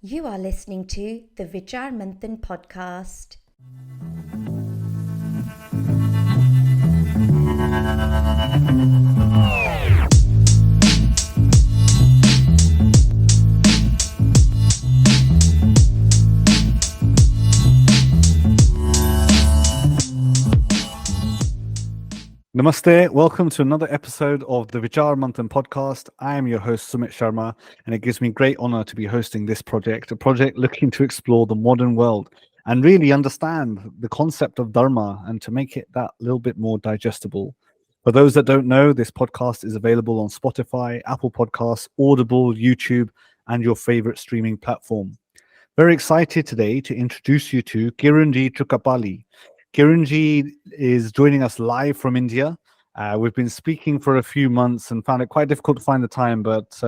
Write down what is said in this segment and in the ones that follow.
You are listening to the Vichaar Manthan Podcast. Namaste. Welcome to another episode of the Vichaar Manthan Podcast. I am your host, Sumit Sharma, and it gives me great honor to be hosting this project, a project looking to explore the modern world and really understand the concept of Dharma and to make it that little bit more digestible. For those that don't know, this podcast is available on Spotify, Apple Podcasts, Audible, YouTube, and your favorite streaming platform. Very excited today to introduce you to Kiran Ji Chukkapali. Kiran Ji is joining us live from India. We've been speaking for a few months and found it quite difficult to find the time, but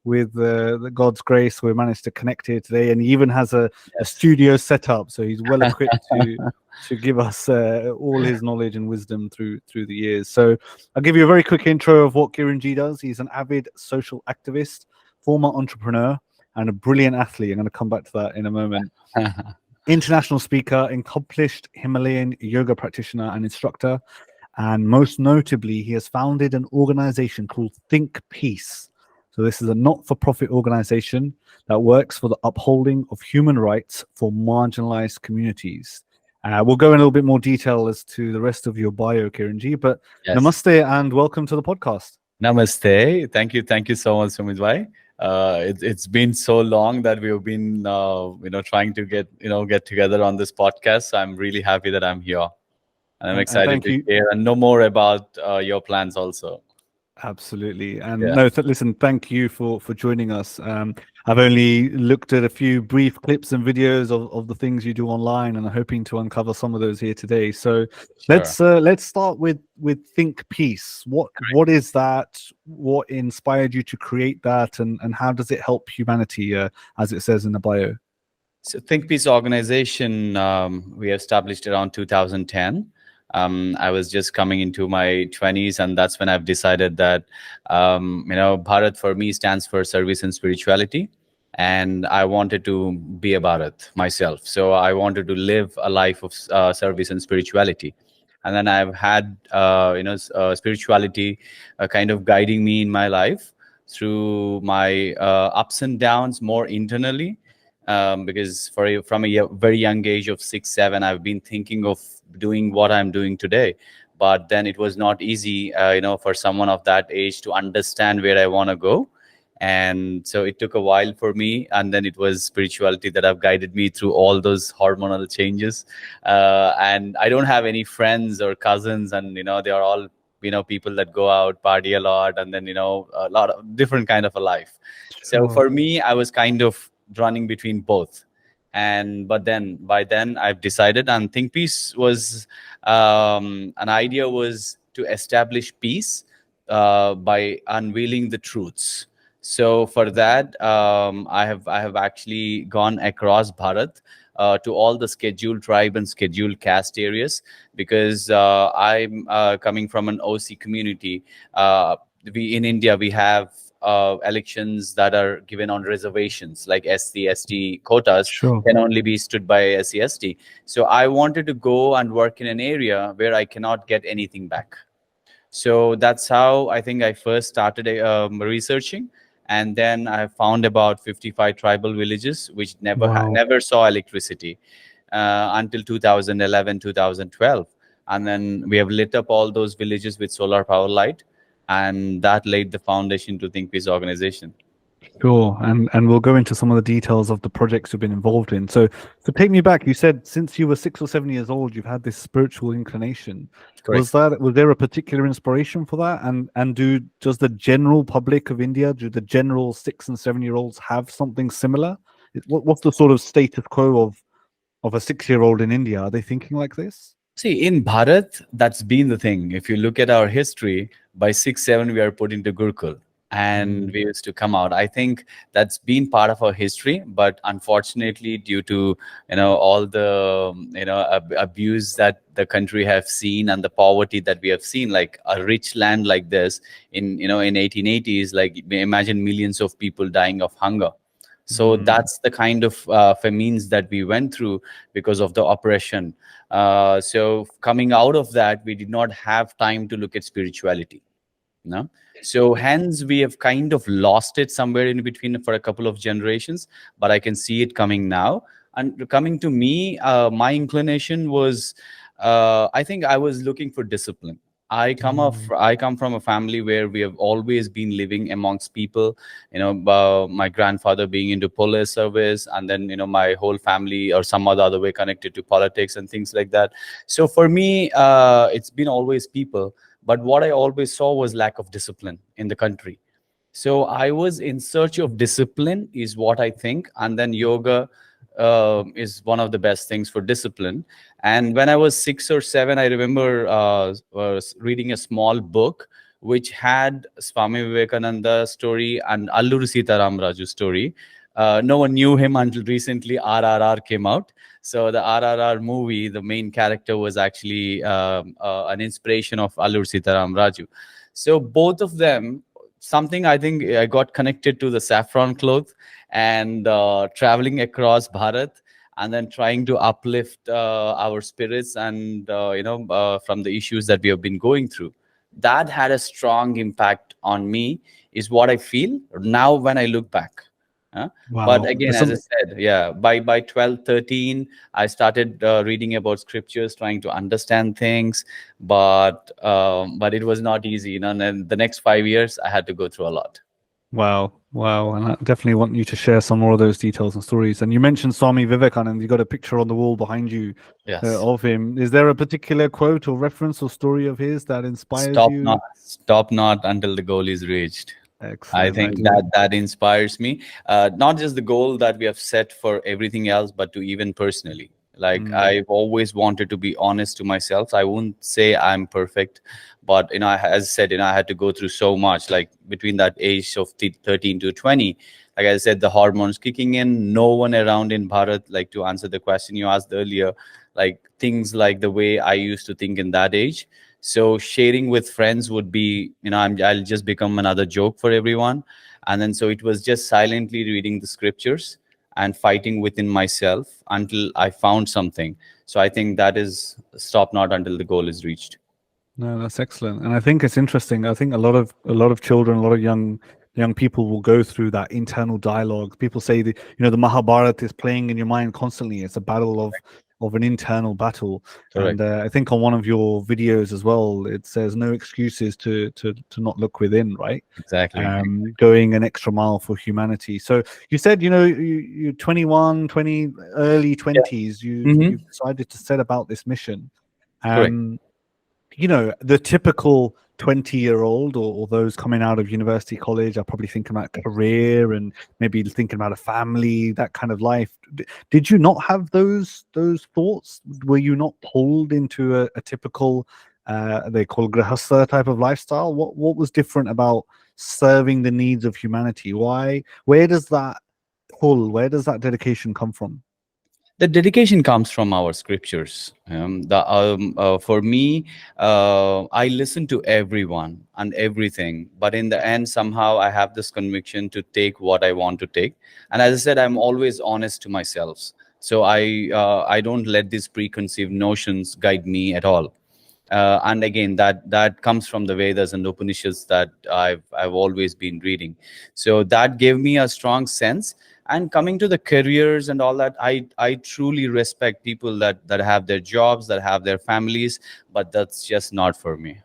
with God's grace, we managed to connect here today. And he even has a studio set up, so he's well equipped to give us all his knowledge and wisdom through the years. So I'll give you a very quick intro of what Kiran Ji does. He's an avid social activist, former entrepreneur, and a brilliant athlete. I'm going to come back to that in a moment. International speaker, accomplished Himalayan yoga practitioner and instructor, and most notably, he has founded an organization called Think Peace. So this is a not-for-profit organization that works for the upholding of human rights for marginalized communities. We'll go in a little bit more detail as to the rest of your bio, Kiran Ji, but yes. Namaste and welcome to the podcast. Namaste. Thank you so much, Sumit bhai. It's been so long that we've been trying to get together on this podcast. So I'm really happy that I'm here, and I'm excited to hear and know more about your plans also. Absolutely. And listen, thank you for joining us. I've only looked at a few brief clips and videos of the things you do online, and I'm hoping to uncover some of those here today. So let's start with Think Peace. What is that? What inspired you to create that, and how does it help humanity, as it says in the bio? So Think Peace organization, we established around 2010. I was just coming into my 20s, and that's when I've decided that, Bharat for me stands for service and spirituality. And I wanted to be a Bharat myself. So I wanted to live a life of service and spirituality. And then I've had, spirituality kind of guiding me in my life through my ups and downs more internally. Because from a very young age of 6, 7, I've been thinking of doing what I'm doing today. But then it was not easy, for someone of that age to understand where I want to go. And so it took a while for me. And then it was spirituality that have guided me through all those hormonal changes. And I don't have any friends or cousins. And, they are all, people that go out, party a lot. And then, a lot of different kind of a life. So for me, I was kind of running between both. But then by then I've decided, and Think Peace was an idea was to establish peace by unveiling the truths. So for that, I have actually gone across Bharat to all the scheduled tribe and scheduled caste areas, because I'm coming from an OC community. We in India, we have elections that are given on reservations, like SC, ST quotas can only be stood by SC, ST. So I wanted to go and work in an area where I cannot get anything back. So that's how I think I first started researching. And then I found about 55 tribal villages which never saw electricity until 2011, 2012. And then we have lit up all those villages with solar power light. And that laid the foundation to Think Peace organization. Sure, and we'll go into some of the details of the projects you've been involved in. So take me back. You said since you were 6 or 7 years old, you've had this spiritual inclination. Correct. Was there a particular inspiration for that? And does the general public of India, do the general 6 and 7-year-olds have something similar? What's the sort of status quo of a 6-year-old in India? Are they thinking like this? See, in Bharat, that's been the thing. If you look at our history, by 6, 7, we are put into Gurukul. And we used to come out. I think that's been part of our history, but unfortunately, due to all the abuse that the country have seen and the poverty that we have seen, like a rich land like this in 1880s, like imagine millions of people dying of hunger. So that's the kind of famines that we went through because of the oppression. So coming out of that, we did not have time to look at spirituality. No. So hence we have kind of lost it somewhere in between for a couple of generations, but I can see it coming now. And coming to me, my inclination was, I think I was looking for discipline. I come from a family where we have always been living amongst people. My grandfather being into police service, and then my whole family or some other way connected to politics and things like that. So for me, it's been always people. But what I always saw was lack of discipline in the country. So I was in search of discipline, is what I think. And then yoga is one of the best things for discipline. And when I was 6 or 7, I remember was reading a small book which had Swami Vivekananda story and Alluri Sitaram Raju story. No one knew him until recently RRR came out. So the RRR movie, the main character was actually an inspiration of Alluri Sitaram Raju. So both of them, something I think I got connected to the saffron cloth and traveling across Bharat and then trying to uplift our spirits and, from the issues that we have been going through. That had a strong impact on me, is what I feel now when I look back. Wow. But again, as I said, yeah, by 12, 13, I started reading about scriptures, trying to understand things, but it was not easy. And then the next 5 years, I had to go through a lot. Wow. And I definitely want you to share some more of those details and stories. And you mentioned Swami Vivekananda. You got a picture on the wall behind you Yes. of him. Is there a particular quote or reference or story of his that inspires you? Stop not until the goal is reached. Excellent. I think that inspires me. Not just the goal that we have set for everything else, but to even personally. Like I've always wanted to be honest to myself. I won't say I'm perfect, but as I said, I had to go through so much. Like between that age of 13 to 20, like I said, the hormones kicking in. No one around in Bharat. Like to answer the question you asked earlier, like things like the way I used to think in that age. So sharing with friends would be, I'll just become another joke for everyone. And then so it was just silently reading the scriptures and fighting within myself until I found something. So I think that is stop not until the goal is reached. No, that's excellent. And I think it's interesting. I think a lot of children, a lot of young people will go through that internal dialogue. People say the Mahabharata is playing in your mind constantly. It's a battle of an internal battle. Correct. And I think on one of your videos as well, it says no excuses to not look within, right? Exactly. Going an extra mile for humanity. So you said, you're 21, 20, early 20s, you decided to set about this mission. Correct. The typical 20-year-old or those coming out of university, college are probably thinking about career and maybe thinking about a family, that kind of life. Did you not have those thoughts? Were you not pulled into a typical they call grahastha type of lifestyle? What was different about serving the needs of humanity? Where does that pull, where does that dedication come from? The dedication comes from our scriptures. For me, I listen to everyone and everything, but in the end, somehow I have this conviction to take what I want to take. And as I said, I'm always honest to myself. So I don't let these preconceived notions guide me at all. And again, that comes from the Vedas and Upanishads that I've always been reading. So that gave me a strong sense. And coming to the careers and all that, I truly respect people that have their jobs, that have their families, but that's just not for me.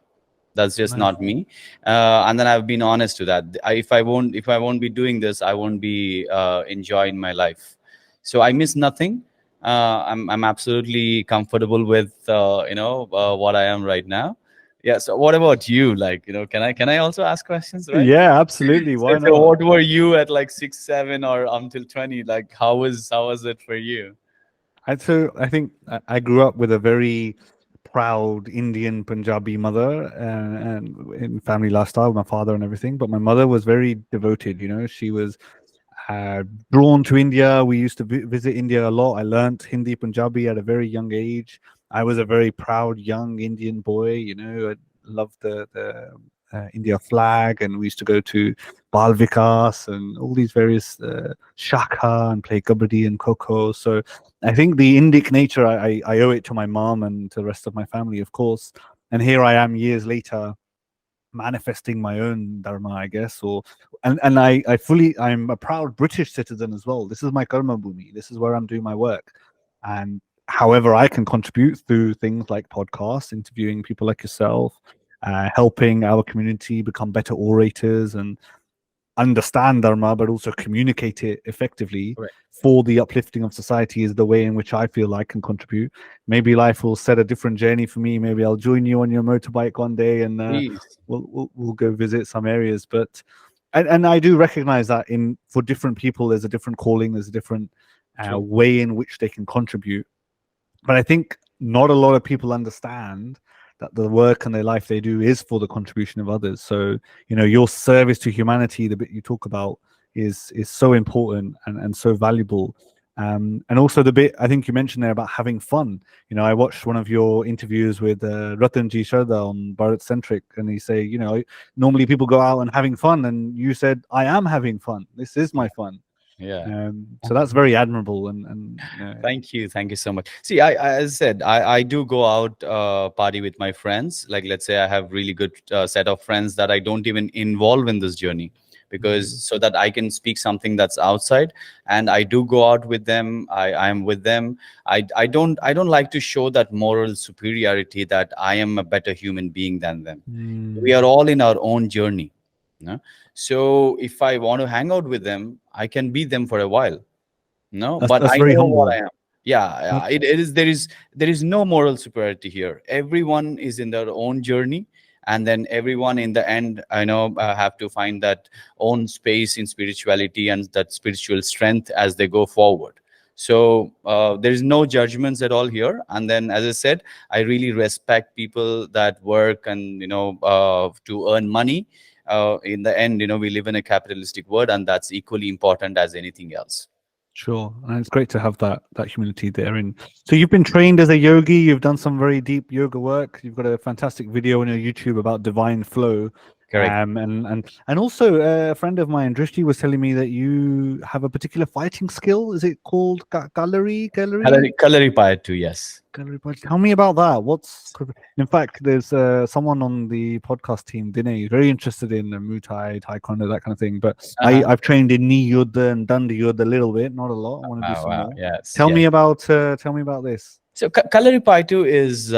That's just not me. And then I've been honest to that. If I won't be doing this, I won't be enjoying my life. So I miss nothing. I'm absolutely comfortable with what I am right now. Yeah. So what about you? Like, can I also ask questions, right? Yeah, absolutely. Why not? So what were you at like 6, 7 or until 20? Like how was it for you? I think I grew up with a very proud Indian Punjabi mother and in family lifestyle, my father and everything. But my mother was very devoted. She was drawn to India. We used to visit India a lot. I learnt Hindi Punjabi at a very young age. I was a very proud young Indian boy. I loved the India flag, and we used to go to Bal Vikas and all these various shakha and play kabaddi and kho. So I think the Indic nature, I owe it to my mom and to the rest of my family, of course. And here I am years later, manifesting my own dharma, I guess. Or and I'm a proud British citizen as well. This is my karma bhumi. This is where I'm doing my work. And however I can contribute through things like podcasts, interviewing people like yourself, helping our community become better orators and understand dharma, but also communicate it effectively for the uplifting of society, is the way in which I feel I can contribute. Maybe life will set a different journey for me. Maybe I'll join you on your motorbike one day, and we'll go visit some areas. But and I do recognize that for different people, there's a different calling, there's a different way in which they can contribute. But I think not a lot of people understand that the work and the life they do is for the contribution of others. So, your service to humanity, the bit you talk about, is so important and so valuable. And also the bit I think you mentioned there about having fun. I watched one of your interviews with Ratanji Sharda on Bharat Centric, and he say, normally people go out and having fun, and you said, I am having fun. This is my fun. So that's very admirable, and thank you so much. See, as I said, I do go out party with my friends. Like, let's say I have really good set of friends that I don't even involve in this journey, because so that I can speak something that's outside, and I do go out with them. I'm with them. I don't like to show that moral superiority, that I am a better human being than them. We are all in our own journey. So if I want to hang out with them, I can be them for a while. But that's I very know humble. what I am. It is. There is no moral superiority here. Everyone is in their own journey, and then everyone in the end, have to find that own space in spirituality and that spiritual strength as they go forward. So there is no judgments at all here. And then, as I said, I really respect people that work and to earn money. In the end, we live in a capitalistic world, and that's equally important as anything else. Sure, and it's great to have that humility there. And so you've been trained as a yogi. You've done some very deep yoga work. You've got a fantastic video on your YouTube about divine flow. Correct. And also a friend of mine, Drishti, was telling me that you have a particular fighting skill. Is it called Gallery? Kalari Payat too, yes. Tell me about that. In fact, there's someone on the podcast team, Dinay, very interested in Muay Thai, Taekwondo, that kind of thing. But I've trained in Knee Yuddha and Danda Yuddha a little bit, not a lot. I want to do some more. Yes. Tell me about this. So Kalari Payat is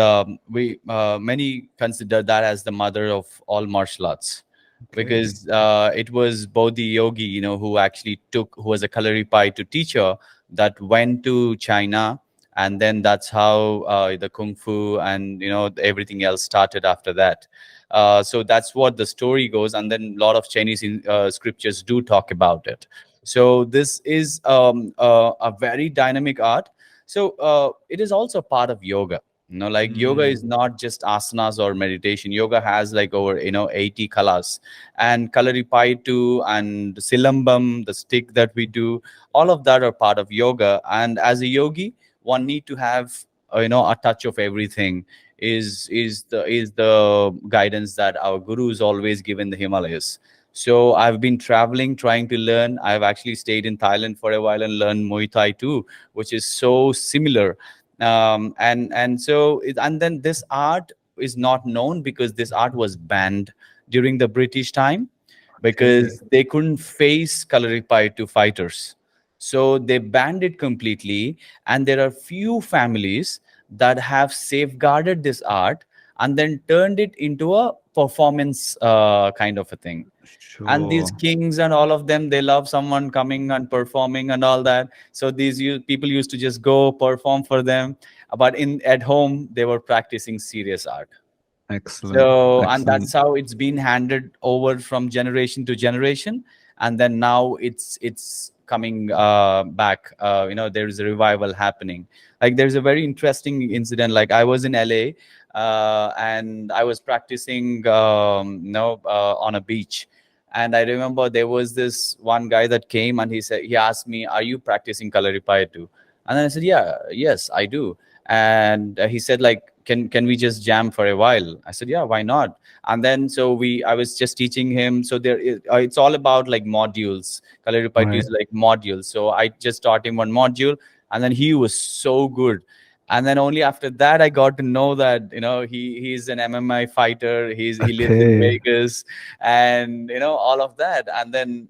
many consider that as the mother of all martial arts. Okay. Because it was Bodhi Yogi, who was a Kalari Payat teacher that went to China, and then that's how the Kung Fu and everything else started after that. So that's what the story goes, and then a lot of Chinese scriptures do talk about it. So this is a very dynamic art. So it is also part of yoga. Yoga is not just asanas or meditation. Yoga has over 80 kalas, and Kalari Payat and Silambam, the stick that we do, all of that are part of yoga. And as a yogi, one need to have a touch of everything. Is the guidance that our gurus always give in the Himalayas. So I've been traveling, trying to learn. I've actually stayed in Thailand for a while and learned Muay Thai too, which is so similar. And then this art is not known because this art was banned during the British time, because they couldn't face Kalari Payat fighters. So they banned it completely. And there are few families that have safeguarded this art and then turned it into a performance kind of a thing. Sure. And these kings and all of them, they love someone coming and performing and all that. So these people used to just go perform for them. But at home, they were practicing serious art. Excellent. So, and that's how it's been handed over from generation to generation. And then now it's coming back. There is a revival happening. Like, there's a very interesting incident. Like, I was in LA and I was practicing on a beach. And I remember there was this one guy that came and he asked me, "Are you practicing Kalari Payat too?" And then I said, "Yes, I do." And he said, like, can we just jam for a while? I said, yeah, why not? And then I was just teaching him. So it's all about like modules. Kalaripaitu Right. is like modules. So I just taught him one module, and then he was so good. And then only after that, I got to know that, he's an MMA fighter. He lives in Okay. Vegas, and all of that. And then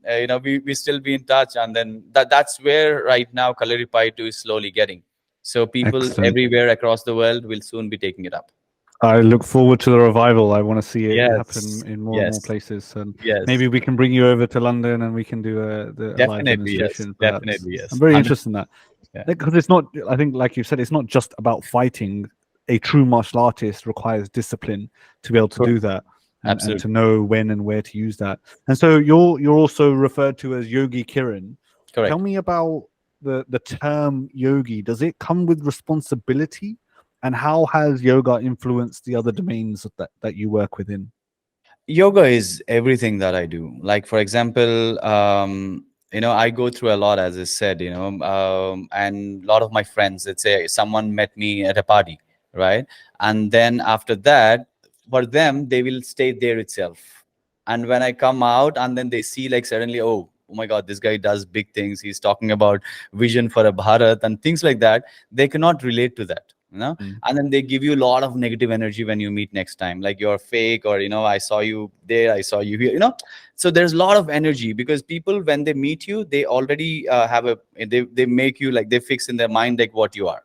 we still be in touch. And then that's where right now Kalaripaitu is slowly getting. So people Excellent. everywhere across the world will soon be taking it up. I look forward to the revival. I want to see it happen Yes, in more and more yes, places. And yes. maybe we can bring you over to London and we can do a live Definitely, yes. demonstration. Perhaps. Definitely, yes. I'm very 100%. interested in that. Yeah. Because it's not, I think, like you said, it's not just about fighting. A true martial artist requires discipline to be able to Cool. do that, and to Absolutely. know when and where to use that. And so you're also referred to as Yogi Kiran. Correct. Tell me about the term yogi. Does it come with responsibility? And how has yoga influenced the other domains that you work within? Yoga is everything that I do. Like, for example, I go through a lot, as I said, and a lot of my friends, let's say someone met me at a party, right? And then after that, for them, they will stay there itself. And when I come out, and then they see like suddenly, oh my God, this guy does big things. He's talking about vision for a Bharat and things like that. They cannot relate to that. And then they give you a lot of negative energy when you meet next time, like you're fake, or I saw you there, I saw you here, so there's a lot of energy, because people, when they meet you, they already they make you like, they fix in their mind like what you are,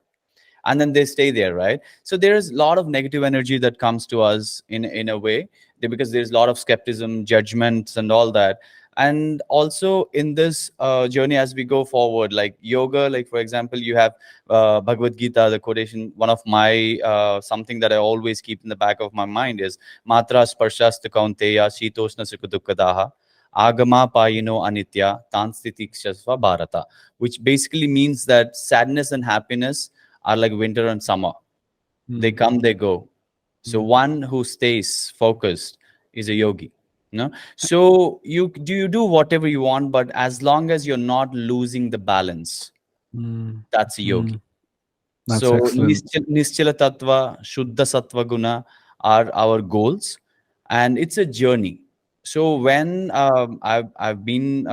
and then they stay there, right? So there's a lot of negative energy that comes to us in a way, because there's a lot of skepticism, judgments, and all that. And also in this journey, as we go forward, like yoga, like for example, you have Bhagavad Gita, the quotation. One of my something that I always keep in the back of my mind is matra sparshasta kaunteya shitoshna sukha agama payino anitya tanstitikshasva bharata, which basically means that sadness and happiness are like winter and summer. They come, they go. So one who stays focused is a yogi. So you do whatever you want, but as long as you're not losing the balance, that's a yogi. That's So excellent. Nischala Tattva, Shuddha Sattva Guna are our goals, and it's a journey. So when I've been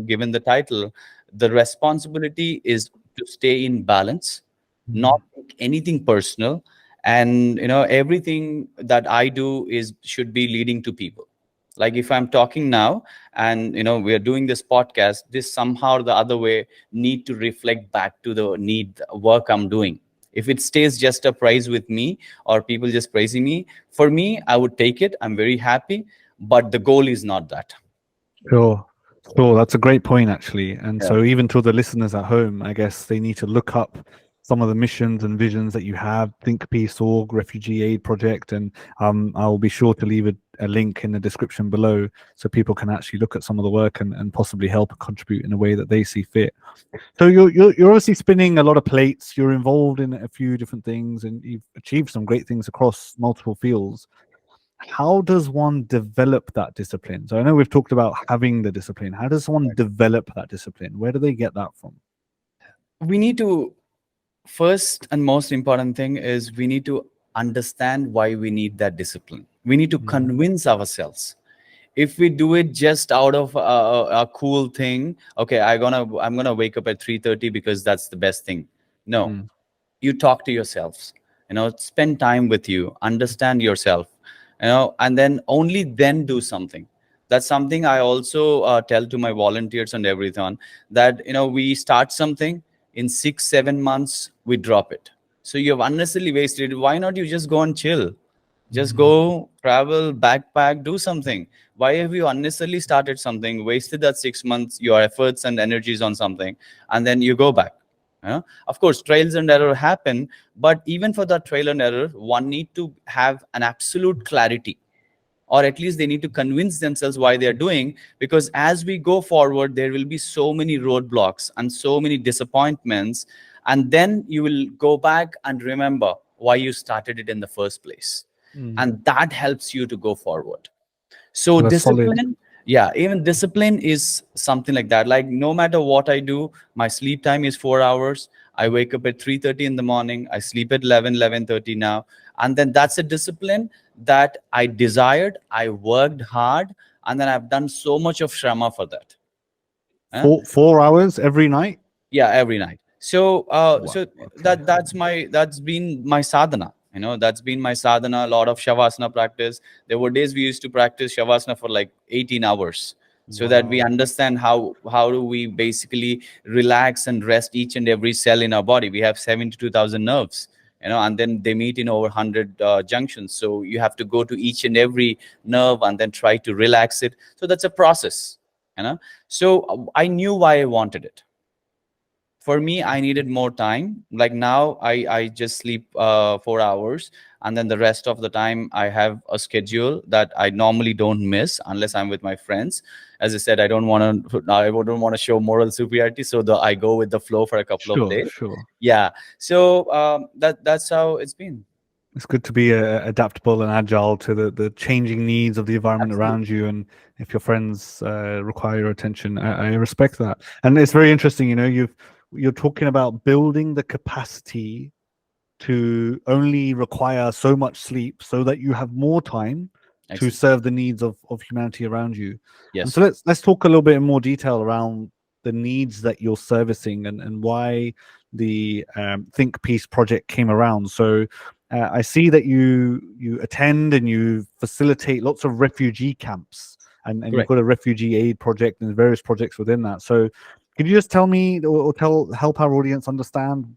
given the title, the responsibility is to stay in balance, not take anything personal, and everything that I do should be leading to people. Like if I'm talking now, and we're doing this podcast, this somehow or the other way need to reflect back to the work I'm doing. If it stays just a prize with me, or people just praising me, for me, I would take it. I'm very happy, but the goal is not that. Sure. That's a great point, actually. And so even to the listeners at home, I guess they need to look up some of the missions and visions that you have, Think Peace Org, Refugee Aid Project, and I'll be sure to leave a link in the description below so people can actually look at some of the work and possibly help and contribute in a way that they see fit. So you're obviously spinning a lot of plates. You're involved in a few different things, and you've achieved some great things across multiple fields. How does one develop that discipline? So I know we've talked about having the discipline. How does someone develop that discipline? Where do they get that from? We need to, first and most important thing is, we need to understand why we need that discipline. We need to convince ourselves. If we do it just out of a cool thing, okay, I'm gonna wake up at 3:30 because that's the best thing. No, you talk to yourselves. Spend time with you, understand yourself. And then only then do something. That's something I also tell to my volunteers and everything, that we start something, in 6-7 months we drop it. So you have unnecessarily wasted. Why not you just go and chill? Just go, travel, backpack, do something. Why have you unnecessarily started something, wasted that 6 months, your efforts and energies on something, and then you go back? Of course, trials and error happen, but even for that trial and error, one need to have an absolute clarity, or at least they need to convince themselves why they're doing, because as we go forward, there will be so many roadblocks and so many disappointments, and then you will go back and remember why you started it in the first place. And that helps you to go forward. So That's discipline, solid. Yeah, even discipline is something like that. Like no matter what I do, my sleep time is 4 hours. I wake up at 3:30 in the morning. I sleep at 11:30 now. And then that's a discipline that I desired. I worked hard, and then I've done so much of shrama for that. Huh? 4 hours every night. Yeah, every night. So Wow. so Okay. that's been my sadhana. That's been my sadhana. A lot of shavasana practice. There were days we used to practice shavasana for like 18 hours, so that we Wow. understand how do we basically relax and rest each and every cell in our body. We have 72,000 nerves, and then they meet in over 100 junctions. So you have to go to each and every nerve and then try to relax it. So that's a process. So I knew why I wanted it. For me, I needed more time. Like now I just sleep 4 hours, and then the rest of the time I have a schedule that I normally don't miss unless I'm with my friends. As I said, I don't want to show moral superiority, so I go with the flow for a couple of Sure, days. sure. Yeah. So that's how it's been. It's good to be adaptable and agile to the changing needs of the environment Absolutely. around you. And if your friends require your attention, I respect that. And it's very interesting. You're talking about building the capacity to only require so much sleep so that you have more time to Excellent. serve the needs of humanity around you. And Yes. so let's talk a little bit in more detail around the needs that you're servicing and why the Think Peace project came around. So I see that you attend and you facilitate lots of refugee camps, and you've Correct. got a refugee aid project and various projects within that. So could you just tell me or help our audience understand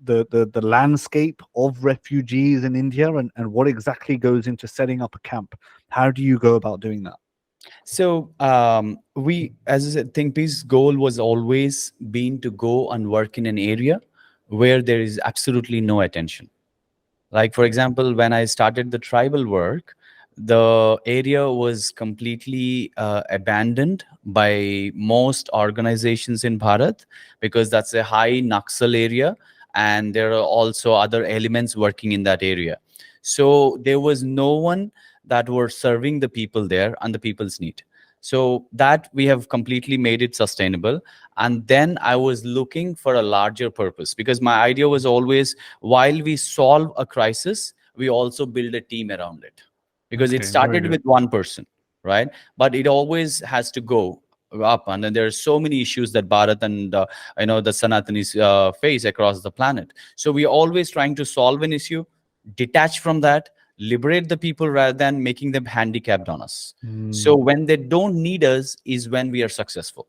the landscape of refugees in India and what exactly goes into setting up a camp? How do you go about doing that? So we, as I said, Think Peace goal was always been to go and work in an area where there is absolutely no attention. Like, for example, when I started the tribal work, the area was completely abandoned by most organizations in Bharat, because that's a high Naxal area, and there are also other elements working in that area. So there was no one that were serving the people there and the people's need. So that we have completely made it sustainable. And then I was looking for a larger purpose, because my idea was always, while we solve a crisis, we also build a team around it, because it Okay, very started good. with one person, right? But it always has to go up. And then there are so many issues that Bharat and the Sanatanis face across the planet. So we are always trying to solve an issue, detach from that, liberate the people rather than making them handicapped on us. So when they don't need us is when we are successful.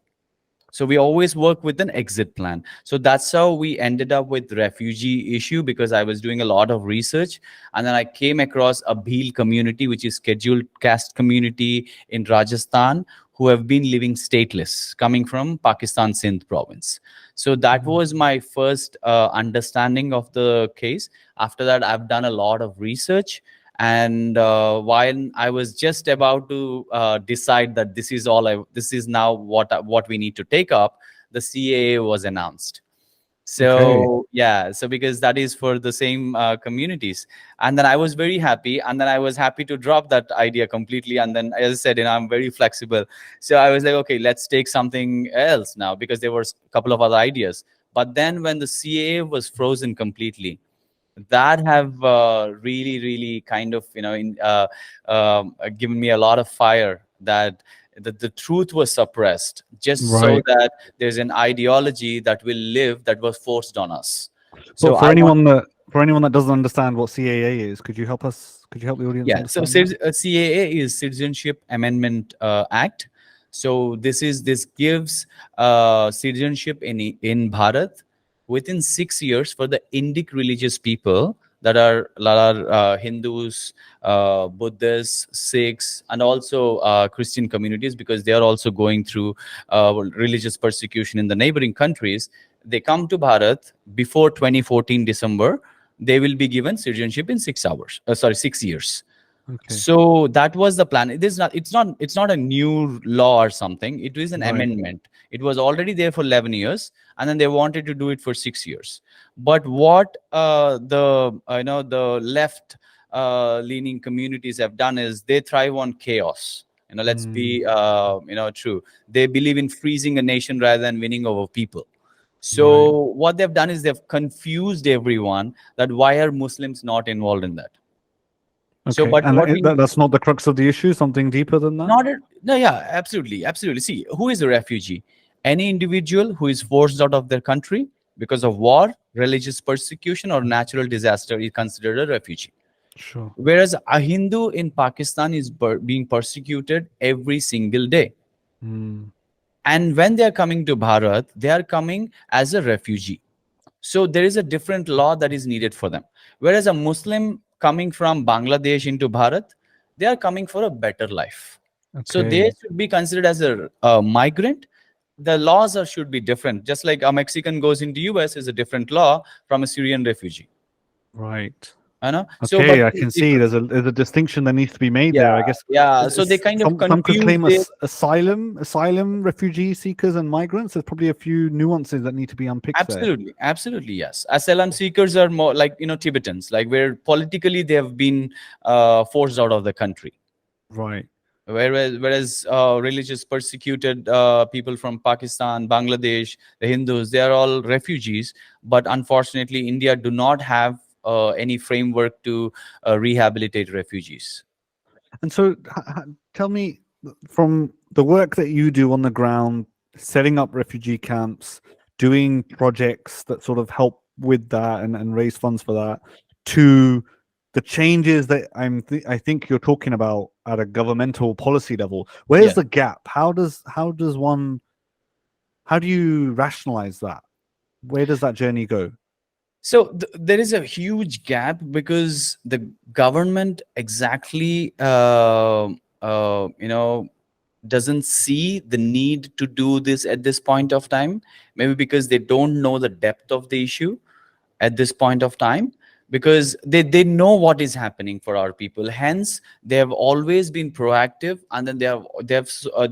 So we always work with an exit plan. So that's how we ended up with refugee issue, because I was doing a lot of research, and then I came across a Bhil community, which is scheduled caste community in Rajasthan, who have been living stateless, coming from Pakistan Sindh province. So that was my first understanding of the case. After that, I've done a lot of research, and while I was just about to decide that this is now what we need to take up, the CAA was announced. Okay. So yeah, so because that is for the same communities, and then I was very happy, and then I was happy to drop that idea completely. And then, as I said, I'm very flexible, so I was like, okay, let's take something else now, because there were a couple of other ideas. But then when the CAA was frozen completely, that have really kind of given me a lot of fire, that the truth was suppressed just so Right. that there's an ideology that will live, that was forced on us. But So I want for anyone that doesn't understand what CAA is, could you help the audience Yeah, so understand that? CAA is Citizenship Amendment Act. So this gives citizenship in Bharat within 6 years for the Indic religious people, that are Hindus, Buddhists, Sikhs, and also Christian communities, because they are also going through religious persecution in the neighboring countries. They come to Bharat before 2014 December. They will be given citizenship in 6 hours. 6 years. Okay. So that was the plan. It is not. It's not a new law or something. It is an Right. amendment. It was already there for 11 years, and then they wanted to do it for 6 years. But what the left leaning communities have done is they thrive on chaos. Let's be true. They believe in freezing a nation rather than winning over people. So Right. what they've done is they've confused everyone that why are Muslims not involved in that. So, Okay. but And what we that's not the crux of the issue. Something deeper than that. not no, yeah, absolutely, absolutely. See, who is a refugee? Any individual who is forced out of their country because of war, religious persecution, or natural disaster is considered a refugee. Sure. Whereas a Hindu in Pakistan is being persecuted every single day. Mm. And when they are coming to Bharat, they are coming as a refugee. So there is a different law that is needed for them. Whereas a Muslim coming from Bangladesh into Bharat, they are coming for a better life. So they Okay. should be considered as a migrant. The laws should be different. Just like a Mexican goes into US is a different law from a Syrian refugee. Right. I know. So, but Okay, I can see there's a distinction that needs to be made yeah, there. I guess yeah. So they kind of some could confuse claim this. asylum, refugee seekers, and migrants. There's probably a few nuances that need to be unpicked there. Absolutely, absolutely, yes. Asylum seekers are more like Tibetans, like where politically they have been forced out of the country. Right. Whereas religious persecuted people from Pakistan, Bangladesh, the Hindus, they are all refugees. But unfortunately, India do not have any framework to rehabilitate refugees. And so, tell me, from the work that you do on the ground, setting up refugee camps, doing projects that sort of help with that and raise funds for that, to the changes that I think you're talking about at a governmental policy level. Where's Yeah. the gap? How do you rationalize that? Where does that journey go? So there is a huge gap because the government exactly, doesn't see the need to do this at this point of time. Maybe because they don't know the depth of the issue at this point of time, because they know what is happening for our people. Hence, they have always been proactive, and then they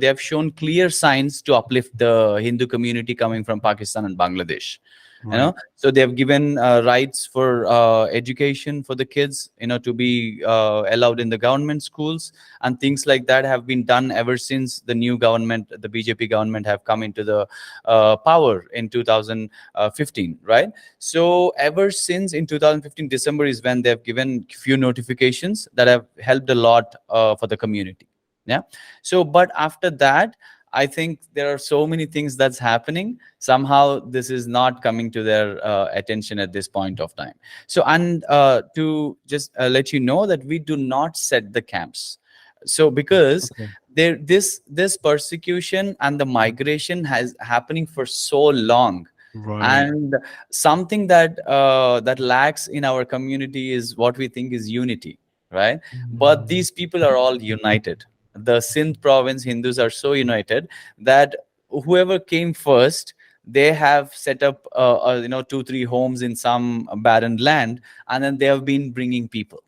have shown clear signs to uplift the Hindu community coming from Pakistan and Bangladesh. Right. So they have given rights for education for the kids, to be allowed in the government schools, and things like that have been done ever since the new government, the BJP government, have come into the power in 2015, right? So ever since in 2015 December is when they have given few notifications that have helped a lot for the community. Yeah. So but after that, I think there are so many things that's happening. Somehow this is not coming to their attention at this point of time. So, and to just let you know that we do not set the camps. So because Okay. this persecution and the migration has happening for so long, Right. and something that lacks in our community is what we think is unity, right? But these people are all united. The Sindh province Hindus are so united that whoever came first, they have set up 2-3 homes in some barren land, and then they have been bringing people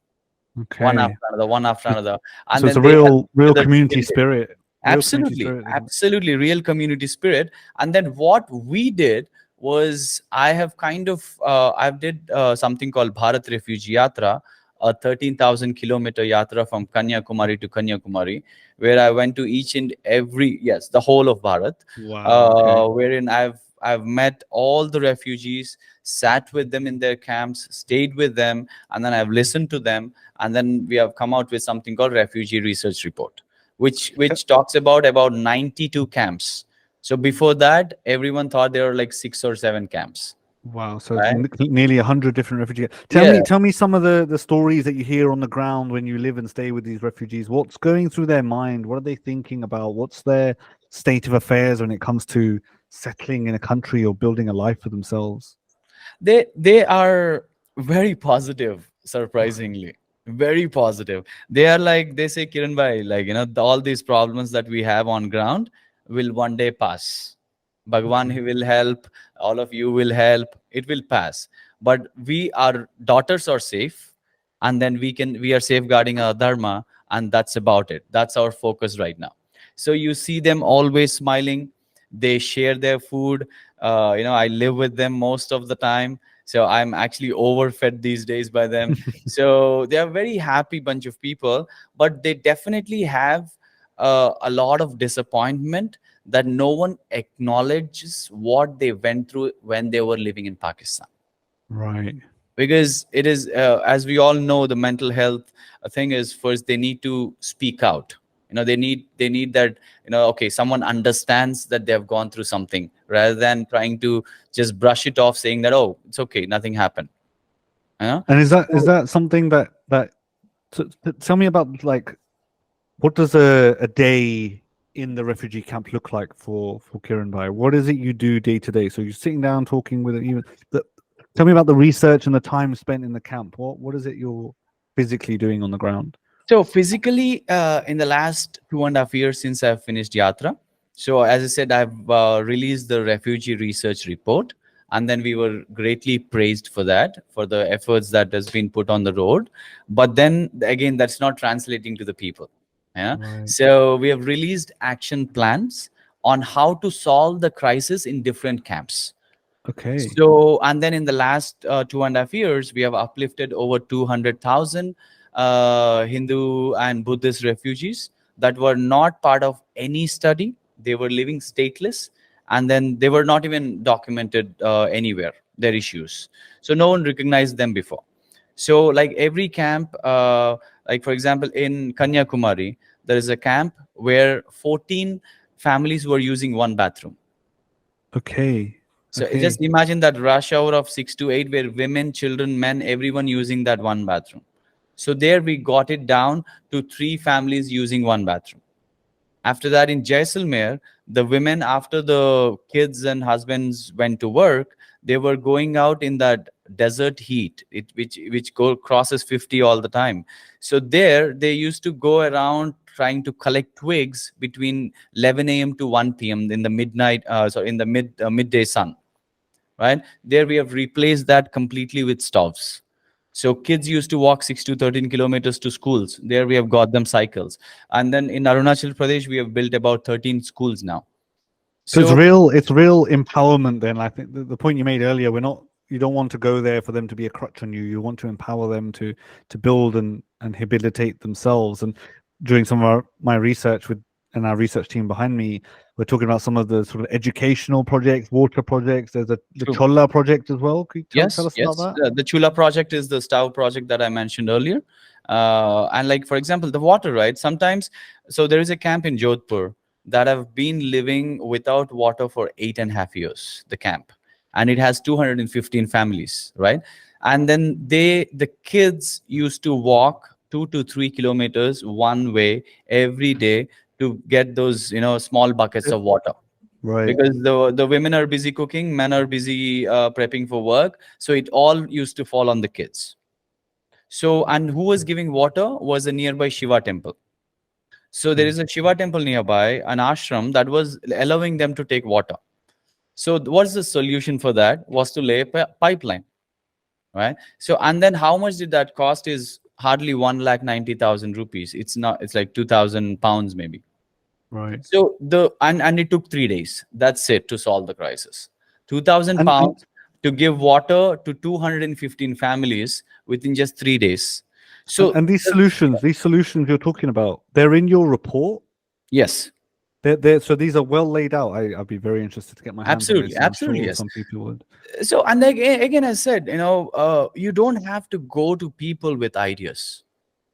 one Okay. after another, one after another, and So it's a then they help real the community village. spirit. Real community Absolutely, spirit. Isn't it? absolutely real community spirit. And then what we did was I have kind of I did something called Bharat Refugee Yatra, a 13,000-kilometer yatra from Kanyakumari to Kanyakumari, where I went to each and every, yes, the whole of Bharat, Wow. Okay. wherein I've met all the refugees, sat with them in their camps, stayed with them, and then I've listened to them, and then we have come out with something called Refugee Research Report, which talks about 92 camps. So before that, everyone thought there were like 6 or 7 camps, Wow. So it's right? nearly 100 different refugees. Yeah. Tell me some of the stories that you hear on the ground when you live and stay with these refugees. What's going through their mind? What are they thinking about? What's their state of affairs when it comes to settling in a country or building a life for themselves? They are very positive, surprisingly. Very positive. They are like, they say, Kiran bhai, like, all these problems that we have on ground will one day pass. Bhagwan, he will help, all of you will help, it will pass. But our daughters are safe, and then we are safeguarding our dharma, and that's about it. That's our focus right now. So you see them always smiling. They share their food. I live with them most of the time, so I'm actually overfed these days by them. So they are very happy bunch of people, but they definitely have a lot of disappointment that no one acknowledges what they went through when they were living in Pakistan. Right. Because it is, as we all know, the mental health thing is, first they need to speak out. They need that, okay, someone understands that they have gone through something, rather than trying to just brush it off, saying that, oh, it's okay, nothing happened. And is that something that tell me about, like, what does a day in the refugee camp look like for Kiran Bhai? What is it you do day to day? So you're sitting down talking with it. Tell me about the research and the time spent in the camp. What is it you're physically doing on the ground? So physically, in the last 2.5 years since I've finished Yatra, so as I said, I've released the refugee research report, and then we were greatly praised for that, for the efforts that has been put on the road. But then again, that's not translating to the people. Yeah. Right. So we have released action plans on how to solve the crisis in different camps. Okay. So, and then in the last 2.5 years, we have uplifted over 200,000 Hindu and Buddhist refugees that were not part of any study. They were living stateless, and then they were not even documented anywhere, their issues. So no one recognized them before. So like every camp, like for example, in Kanyakumari, there is a camp where 14 families were using one bathroom. Okay. So Okay. just imagine that rush hour of 6 to 8, where women, children, men, everyone using that one bathroom. So there we got it down to 3 families using one bathroom. After that, in Jaisalmer, the women, after the kids and husbands went to work, they were going out in that desert heat, which crosses 50 all the time. So there, they used to go around trying to collect twigs between 11 a.m. to 1 p.m. in the midday sun. Right there, we have replaced that completely with stoves. So kids used to walk 6 to 13 kilometers to schools. There we have got them cycles. And then in Arunachal Pradesh, we have built about 13 schools now. So it's real empowerment then. I think the point you made earlier, you don't want to go there for them to be a crutch on you. You want to empower them to build and rehabilitate themselves. And during some of my research and our research team behind me, we're talking about some of the sort of educational projects, water projects. There's the Cholla project as well. Could you tell us about that? The Chula project is the stove project that I mentioned earlier. And like, for example, the water, right? Sometimes, so there is a camp in Jodhpur that have been living without water for 8.5 years, the camp. And it has 215 families, right? And then the kids used to walk 2 to 3 kilometers one way every day to get those, small buckets of water. Right. Because the women are busy cooking, men are busy prepping for work. So it all used to fall on the kids. So, and who was giving water was a nearby Shiva temple. So there is a Shiva temple nearby, an ashram that was allowing them to take water. So what's the solution for that? Was to lay a pipeline, right? So, and then how much did that cost? Is hardly 1,90,000 rupees. It's like 2,000 pounds maybe. Right. So and it took 3 days. That's it to solve the crisis. 2,000 pounds to give water to 215 families within just 3 days. So and these solutions you're talking about, they're in your report. Yes. So these are well laid out. I'd be very interested to get my hands on this. Absolutely, yes. Some people would. So, and again, I said, you don't have to go to people with ideas.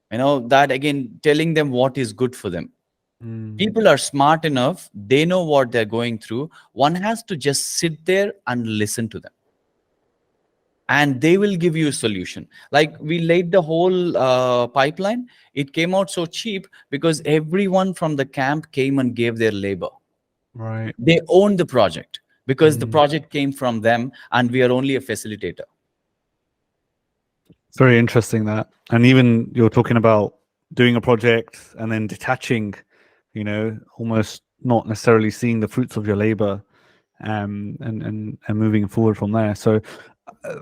That again, telling them what is good for them. People are smart enough. They know what they're going through. One has to just sit there and listen to them. And they will give you a solution. Like we laid the whole pipeline. It came out so cheap because everyone from the camp came and gave their labor. Right. They owned the project because the project came from them, and we are only a facilitator. It's very interesting that. And even you're talking about doing a project and then detaching, almost not necessarily seeing the fruits of your labor, and moving forward from there. So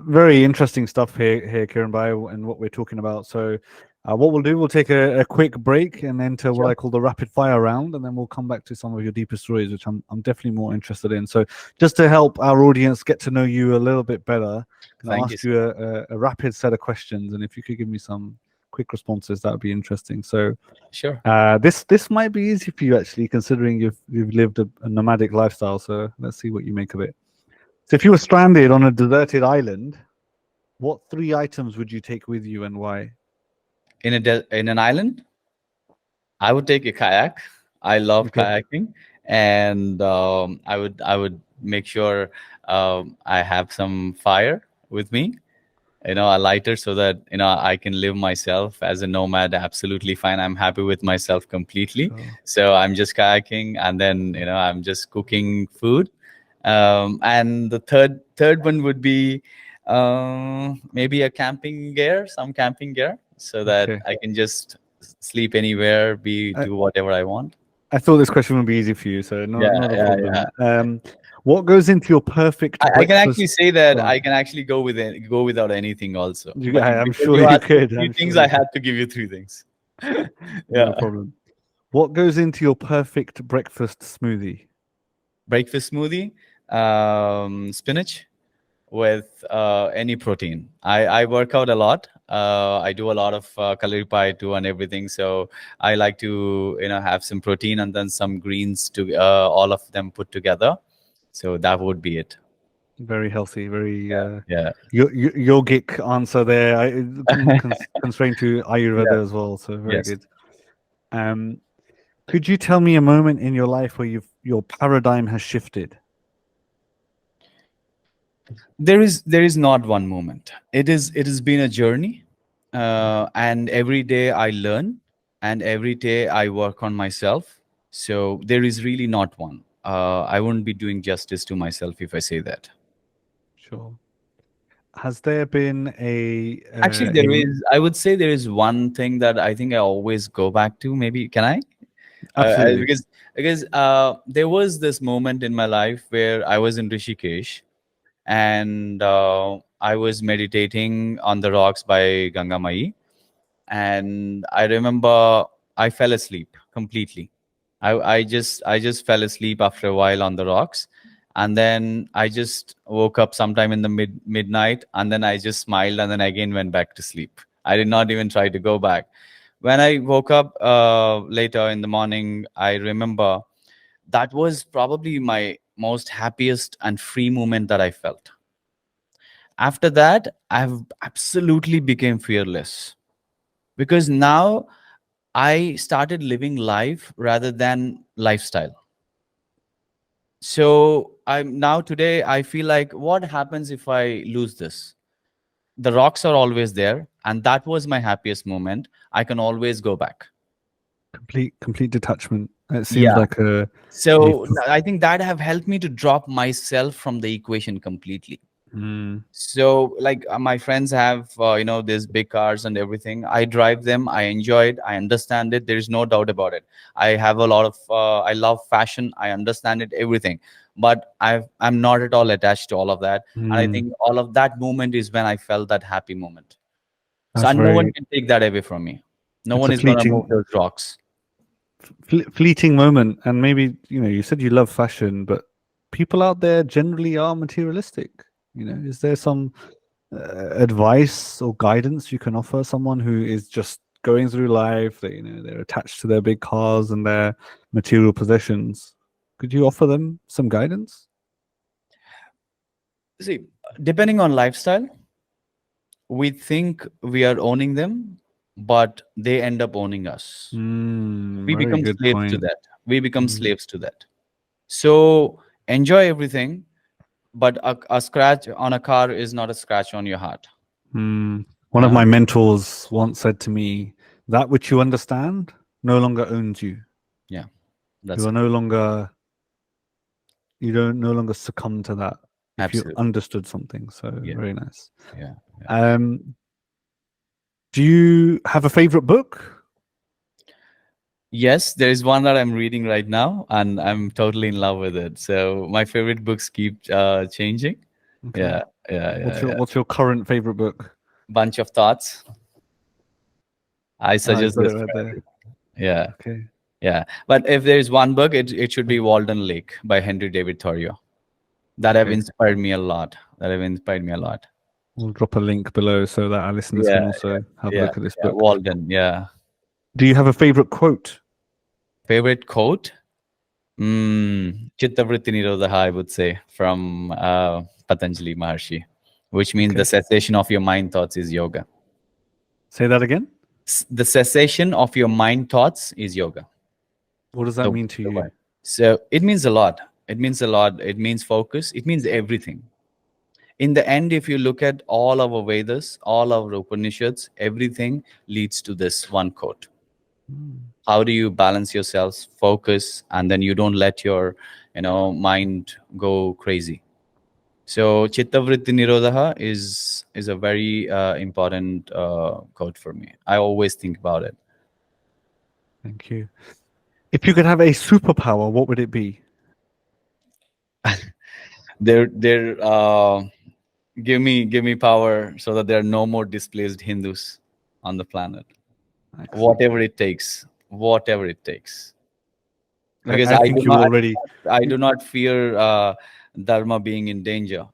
very interesting stuff here, Kiran Bhai, and what we're talking about. So what we'll do, we'll take a quick break and enter what I call the rapid fire round, and then we'll come back to some of your deeper stories, which I'm definitely more interested in. So just to help our audience get to know you a little bit better, I'll ask you a rapid set of questions, and if you could give me some quick responses. That would be interesting. So Sure. this might be easy for you actually, considering you've lived a nomadic lifestyle. So let's see what you make of it. So if you were stranded on a deserted island, what 3 items would you take with you and why? In an island, I would take a kayak. I love Okay. kayaking, and I would make sure I have some fire with me, a lighter, so that I can live myself as a nomad absolutely fine. I'm happy with myself completely. Sure. So I'm just kayaking, and then I'm just cooking food. And the third one would be maybe a camping gear, some camping gear, so that Okay. I can just sleep anywhere, do whatever I want. I thought this question would be easy for you, so Yeah, not a yeah, problem. yeah. What goes into your perfect I can actually breakfast? say that Go on. I can actually go without anything also. But I'm because sure you you asked me could. 3 I'm things, sure I you had to give you 3 things. could. Yeah. No problem. What goes into your perfect breakfast smoothie? Breakfast smoothie, spinach with any protein. I work out a lot. I do a lot of calorie pie too and everything. So I like to have some protein and then some greens to all of them put together. So that would be it. Very healthy, very Yeah. yogic answer there. Constrained to Ayurveda Yeah. as well, so very Yes. good. Could you tell me a moment in your life where your paradigm has shifted? There is not one moment. It has been a journey, and every day I learn, and every day I work on myself. So there is really not one. I wouldn't be doing justice to myself if I say that. Sure. Has there been Actually, there is. I would say there is one thing that I think I always go back to. Maybe can I? Absolutely. Because there was this moment in my life where I was in Rishikesh, and I was meditating on the rocks by Ganga Mai, and I remember I fell asleep completely. I just fell asleep after a while on the rocks, and then I just woke up sometime in the midnight, and then I just smiled, and then again went back to sleep. I did not even try to go back. When I woke up later in the morning, I remember that was probably my most happiest and free moment that I felt. After that, I've absolutely became fearless, because now I started living life rather than lifestyle. So I'm now today I feel like, what happens if I lose this? The rocks are always there, and that was my happiest moment. I can always go back. complete detachment. It seems Yeah. like a So I think that have helped me to drop myself from the equation completely. Mm, So like my friends have these big cars and everything. I drive them, I enjoy it, I understand it, there is no doubt about it. I have a lot of I love fashion, I understand it, everything. But I'm not at all attached to all of that. And I mm. think all of that moment is when I felt that happy moment. So That's and no one very. can take that away from me. No It's one a is going to move those rocks. fleeting moment, and maybe you said you love fashion, but people out there generally are materialistic. Is there some advice or guidance you can offer someone who is just going through life? That they're attached to their big cars and their material possessions. Could you offer them some guidance? See, depending on lifestyle, we think we are owning them, but they end up owning us. We Very become good slaves to point. that. We become Mm, slaves to that. So enjoy everything, but a scratch on a car is not a scratch on your heart. One of Yeah, my mentors once said to me, "That which you understand no longer owns you. yeah, You that's are it. no longer you don't no longer succumb to that if you Absolutely. understood something." So Yeah, very nice. yeah, yeah. Do you have a favorite book? Yes, there is one that I'm reading right now, and I'm totally in love with it. So my favorite books keep changing. Okay. Yeah, yeah, What's yeah, your yeah. What's your current favorite book? Bunch of thoughts. I I've suggest got it this right for there. everyone. Yeah, Okay. yeah. But if there is one book, it should be Walden Lake by Henry David Thoreau. That have Okay. inspired me a lot. That have inspired me a lot. We'll drop a link below so that our listeners Yeah, can also have a yeah, look at this yeah. book. Walden, yeah. Do you have a favorite quote? Favorite quote? Chitta vritti nirodha, I would say, from Patanjali Maharshi, which means the Okay. cessation of your mind thoughts is yoga. Say that again. The cessation of your mind thoughts is yoga. What does that So, mean to you? so it means a lot. It means a lot. It means focus. It means everything. In the end, if you look at all our Vedas, all our Upanishads, everything leads to this one quote. How do you balance yourselves, focus, and then you don't let your, mind go crazy? So Chitta Vritti Nirodha is a very important quote for me. I always think about it. Thank you. If you could have a superpower, what would it be? They're give me power so that there are no more displaced Hindus on the planet. Excellent. Whatever it takes, whatever it takes. Because I think you already. I do not fear Dharma being in danger.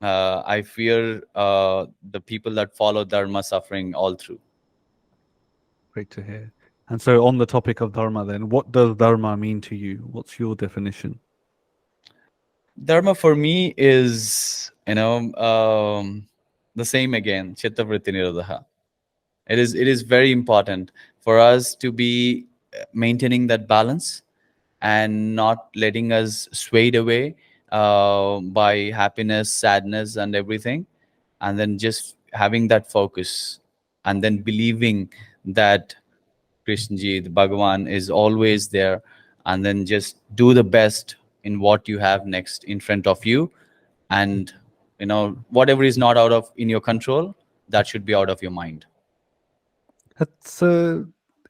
I fear the people that follow Dharma suffering all through. Great to hear. And so, on the topic of Dharma, then, what does Dharma mean to you? What's your definition? Dharma for me is, the same again, Chitta Vritti Nirodha. It is very important for us to be maintaining that balance and not letting us swayed away by happiness, sadness, and everything, and then just having that focus, and then believing that Krishna Ji, the Bhagavan, is always there, and then just do the best in what you have next in front of you, and whatever is not out of in your control, that should be out of your mind. That's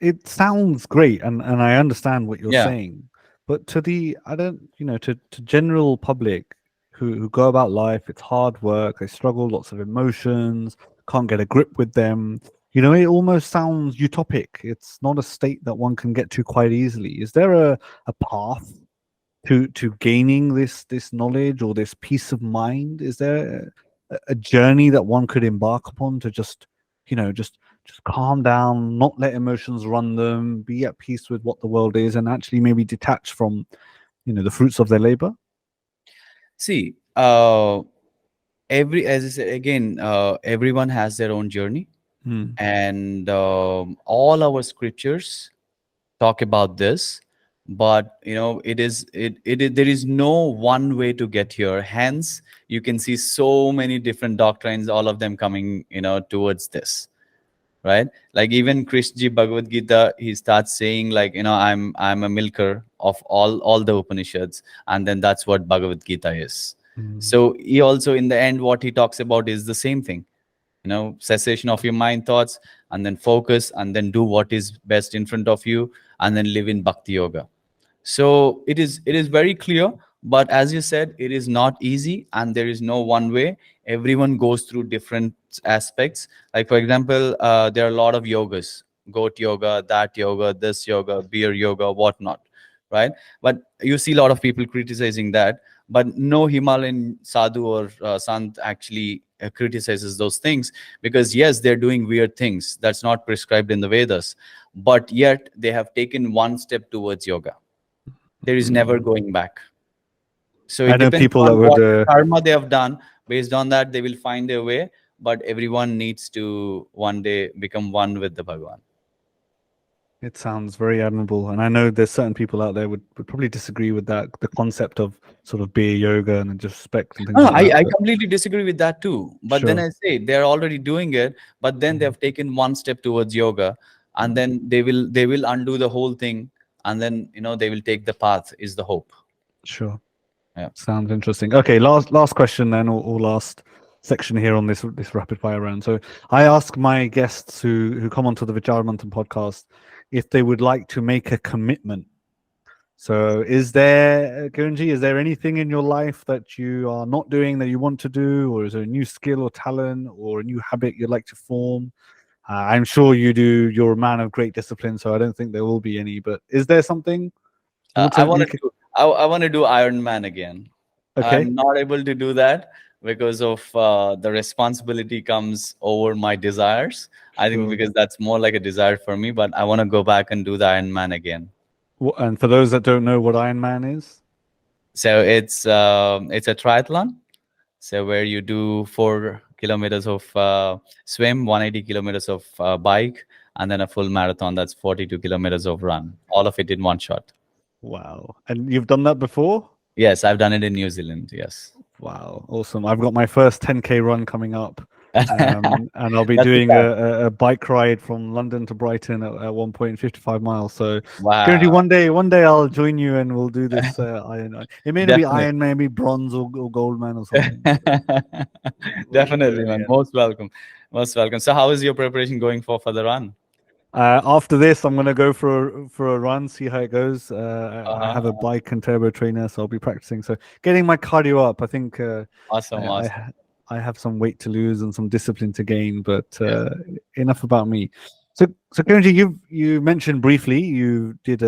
it sounds great, and I understand what you're Yeah. saying, but to the to general public who go about life, it's hard work, they struggle, lots of emotions, can't get a grip with them. It almost sounds utopic. It's not a state that one can get to quite easily. Is there a path to gaining this knowledge or this peace of mind? Is there a journey that one could embark upon to just calm down, not let emotions run them, be at peace with what the world is, and actually maybe detach from the fruits of their labor? See, as I said again, everyone has their own journey. And all our scriptures talk about this, but there is no one way to get here. Hence, you can see so many different doctrines, all of them coming towards this, right? Like even Krishna Ji Bhagavad Gita, he starts saying like I'm a milker of all the Upanishads, and then that's what Bhagavad Gita is. So he also, in the end, what he talks about is the same thing. Cessation of your mind thoughts, and then focus, and then do what is best in front of you, and then live in bhakti yoga. So it is very clear, but as you said, it is not easy, and there is no one way. Everyone goes through different aspects. Like for example, there are a lot of yogas: goat yoga, that yoga, this yoga, beer yoga, whatnot, right? But you see a lot of people criticizing that, but no Himalayan sadhu or sant actually criticizes those things, because yes, they're doing weird things that's not prescribed in the Vedas, but yet they have taken one step towards yoga. There is never going back. So it depends people on that would what karma they have done. Based on that, they will find their way, but everyone needs to one day become one with the Bhagavan. It sounds very admirable, and I know there's certain people out there would probably disagree with that, the concept of sort of beer yoga and disrespect and things No, like that. I completely disagree with that too. But then Sure. I say they're already doing it, but then they have taken one step towards yoga, and then they will undo the whole thing, and then they will take the path, is the hope. Sure. Yeah. Sounds interesting. Okay, last question then, or last section here on this rapid fire round. So I ask my guests who come onto the Vichaar Manthan podcast if they would like to make a commitment. So is there, Kiran Ji, is there anything in your life that you are not doing that you want to do, or is there a new skill or talent or a new habit you'd like to form? I'm sure you do. You're a man of great discipline, so I don't think there will be any. But is there something? I want to do Iron Man again. Okay. I'm not able to do that, because of the responsibility comes over my desires. I think Sure. because that's more like a desire for me, but I want to go back and do the Ironman again. And for those that don't know what Iron Man is, So it's a triathlon. So where you do 4 kilometers of swim, 180 kilometers of bike, and then a full marathon. That's 42 kilometers of run. All of it in one shot. wow. And you've done that before? Yes, I've done it in New Zealand. Yes. Wow, awesome. I've got my first 10K run coming up. And I'll be That's the doing task. a bike ride from London to Brighton at 1 point 55 miles. So currently Wow. one day I'll join you and we'll do this iron. It may not be Definitely. iron, maybe bronze or gold man or something. We'll do it Definitely, in the man. end. Most welcome. Most welcome. So how is your preparation going for the run? After this, I'm gonna go for a run, see how it goes. I have a Uh-huh. bike and turbo trainer, so I'll be practicing. So getting my cardio up. I think Awesome, I, awesome. I I have some weight to lose and some discipline to gain, but Yes, enough about me. So Kiran Ji, you mentioned briefly you did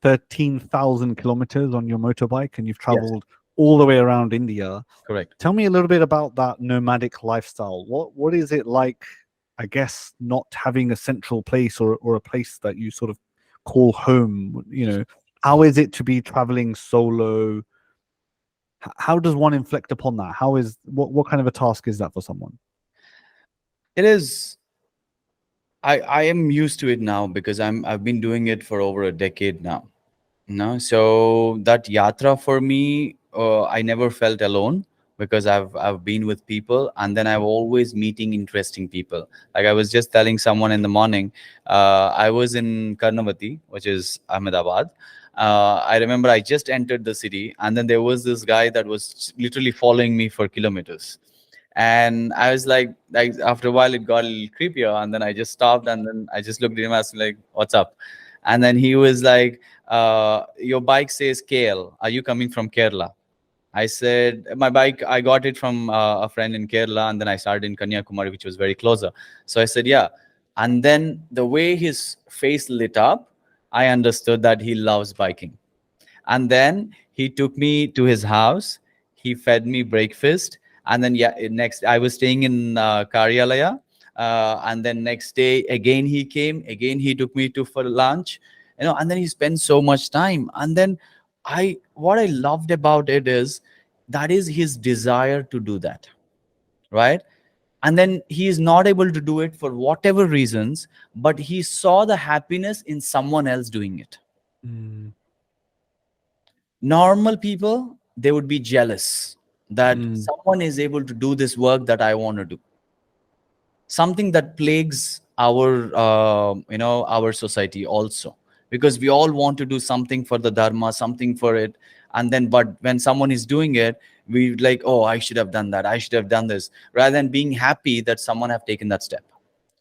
13,000 kilometers on your motorbike, and you've yes, traveled all the way around India. correct. Tell me a little bit about that nomadic lifestyle. What is it like? I guess not having a central place or a place that you sort of call home. How is it to be traveling solo? How does one inflect upon that? What kind of a task is that for someone? It is. I am used to it now because I've been doing it for over a decade now. No, so that yatra for me, I never felt alone because I've been with people, and then I've always meeting interesting people. Like I was just telling someone in the morning, I was in Karnavati, which is Ahmedabad. I remember I just entered the city, and then there was this guy that was literally following me for kilometers. And I was like after a while it got a little creepier, and then I just stopped, and then I just looked at him, I was like, what's up? And then he was like, your bike says KL, are you coming from Kerala? I said, my bike, I got it from a friend in Kerala, and then I started in Kanyakumari, which was very closer. So I said, yeah. And then the way his face lit up, I understood that he loves biking. And then he took me to his house. He fed me breakfast. And then, yeah, next, I was staying in Karyalaya. And then next day, again, he came. Again, he took me to for lunch. And then he spent so much time. And then what I loved about it is that is his desire to do that, right? And then he is not able to do it for whatever reasons, but he saw the happiness in someone else doing it. Mm, Normal people, they would be jealous that mm, someone is able to do this work that I want to do. Something that plagues our society also, because we all want to do something for the dharma, something for it. And then but when someone is doing it, we like, oh, I should have done that, I should have done this, rather than being happy that someone have taken that step.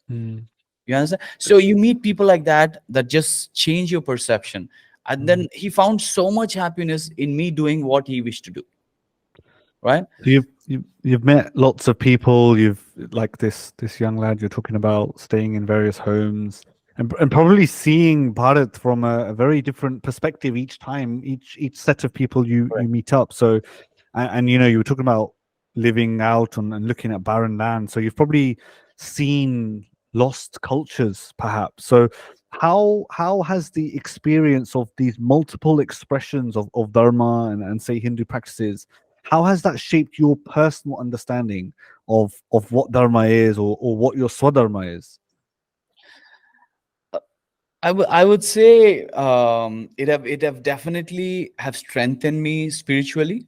mm, You understand? So you meet people like that just change your perception. And mm. then he found so much happiness in me doing what he wished to do, right? So you've met lots of people. You've like this young lad you're talking about staying in various homes and probably seeing Bharat from a very different perspective each time, each set of people you Correct. meet up. So and you were talking about living out and looking at barren land. So you've probably seen lost cultures, perhaps. So how has the experience of these multiple expressions of Dharma and say Hindu practices, how has that shaped your personal understanding of what Dharma is or what your Swadharma is? I would say it have definitely have strengthened me spiritually.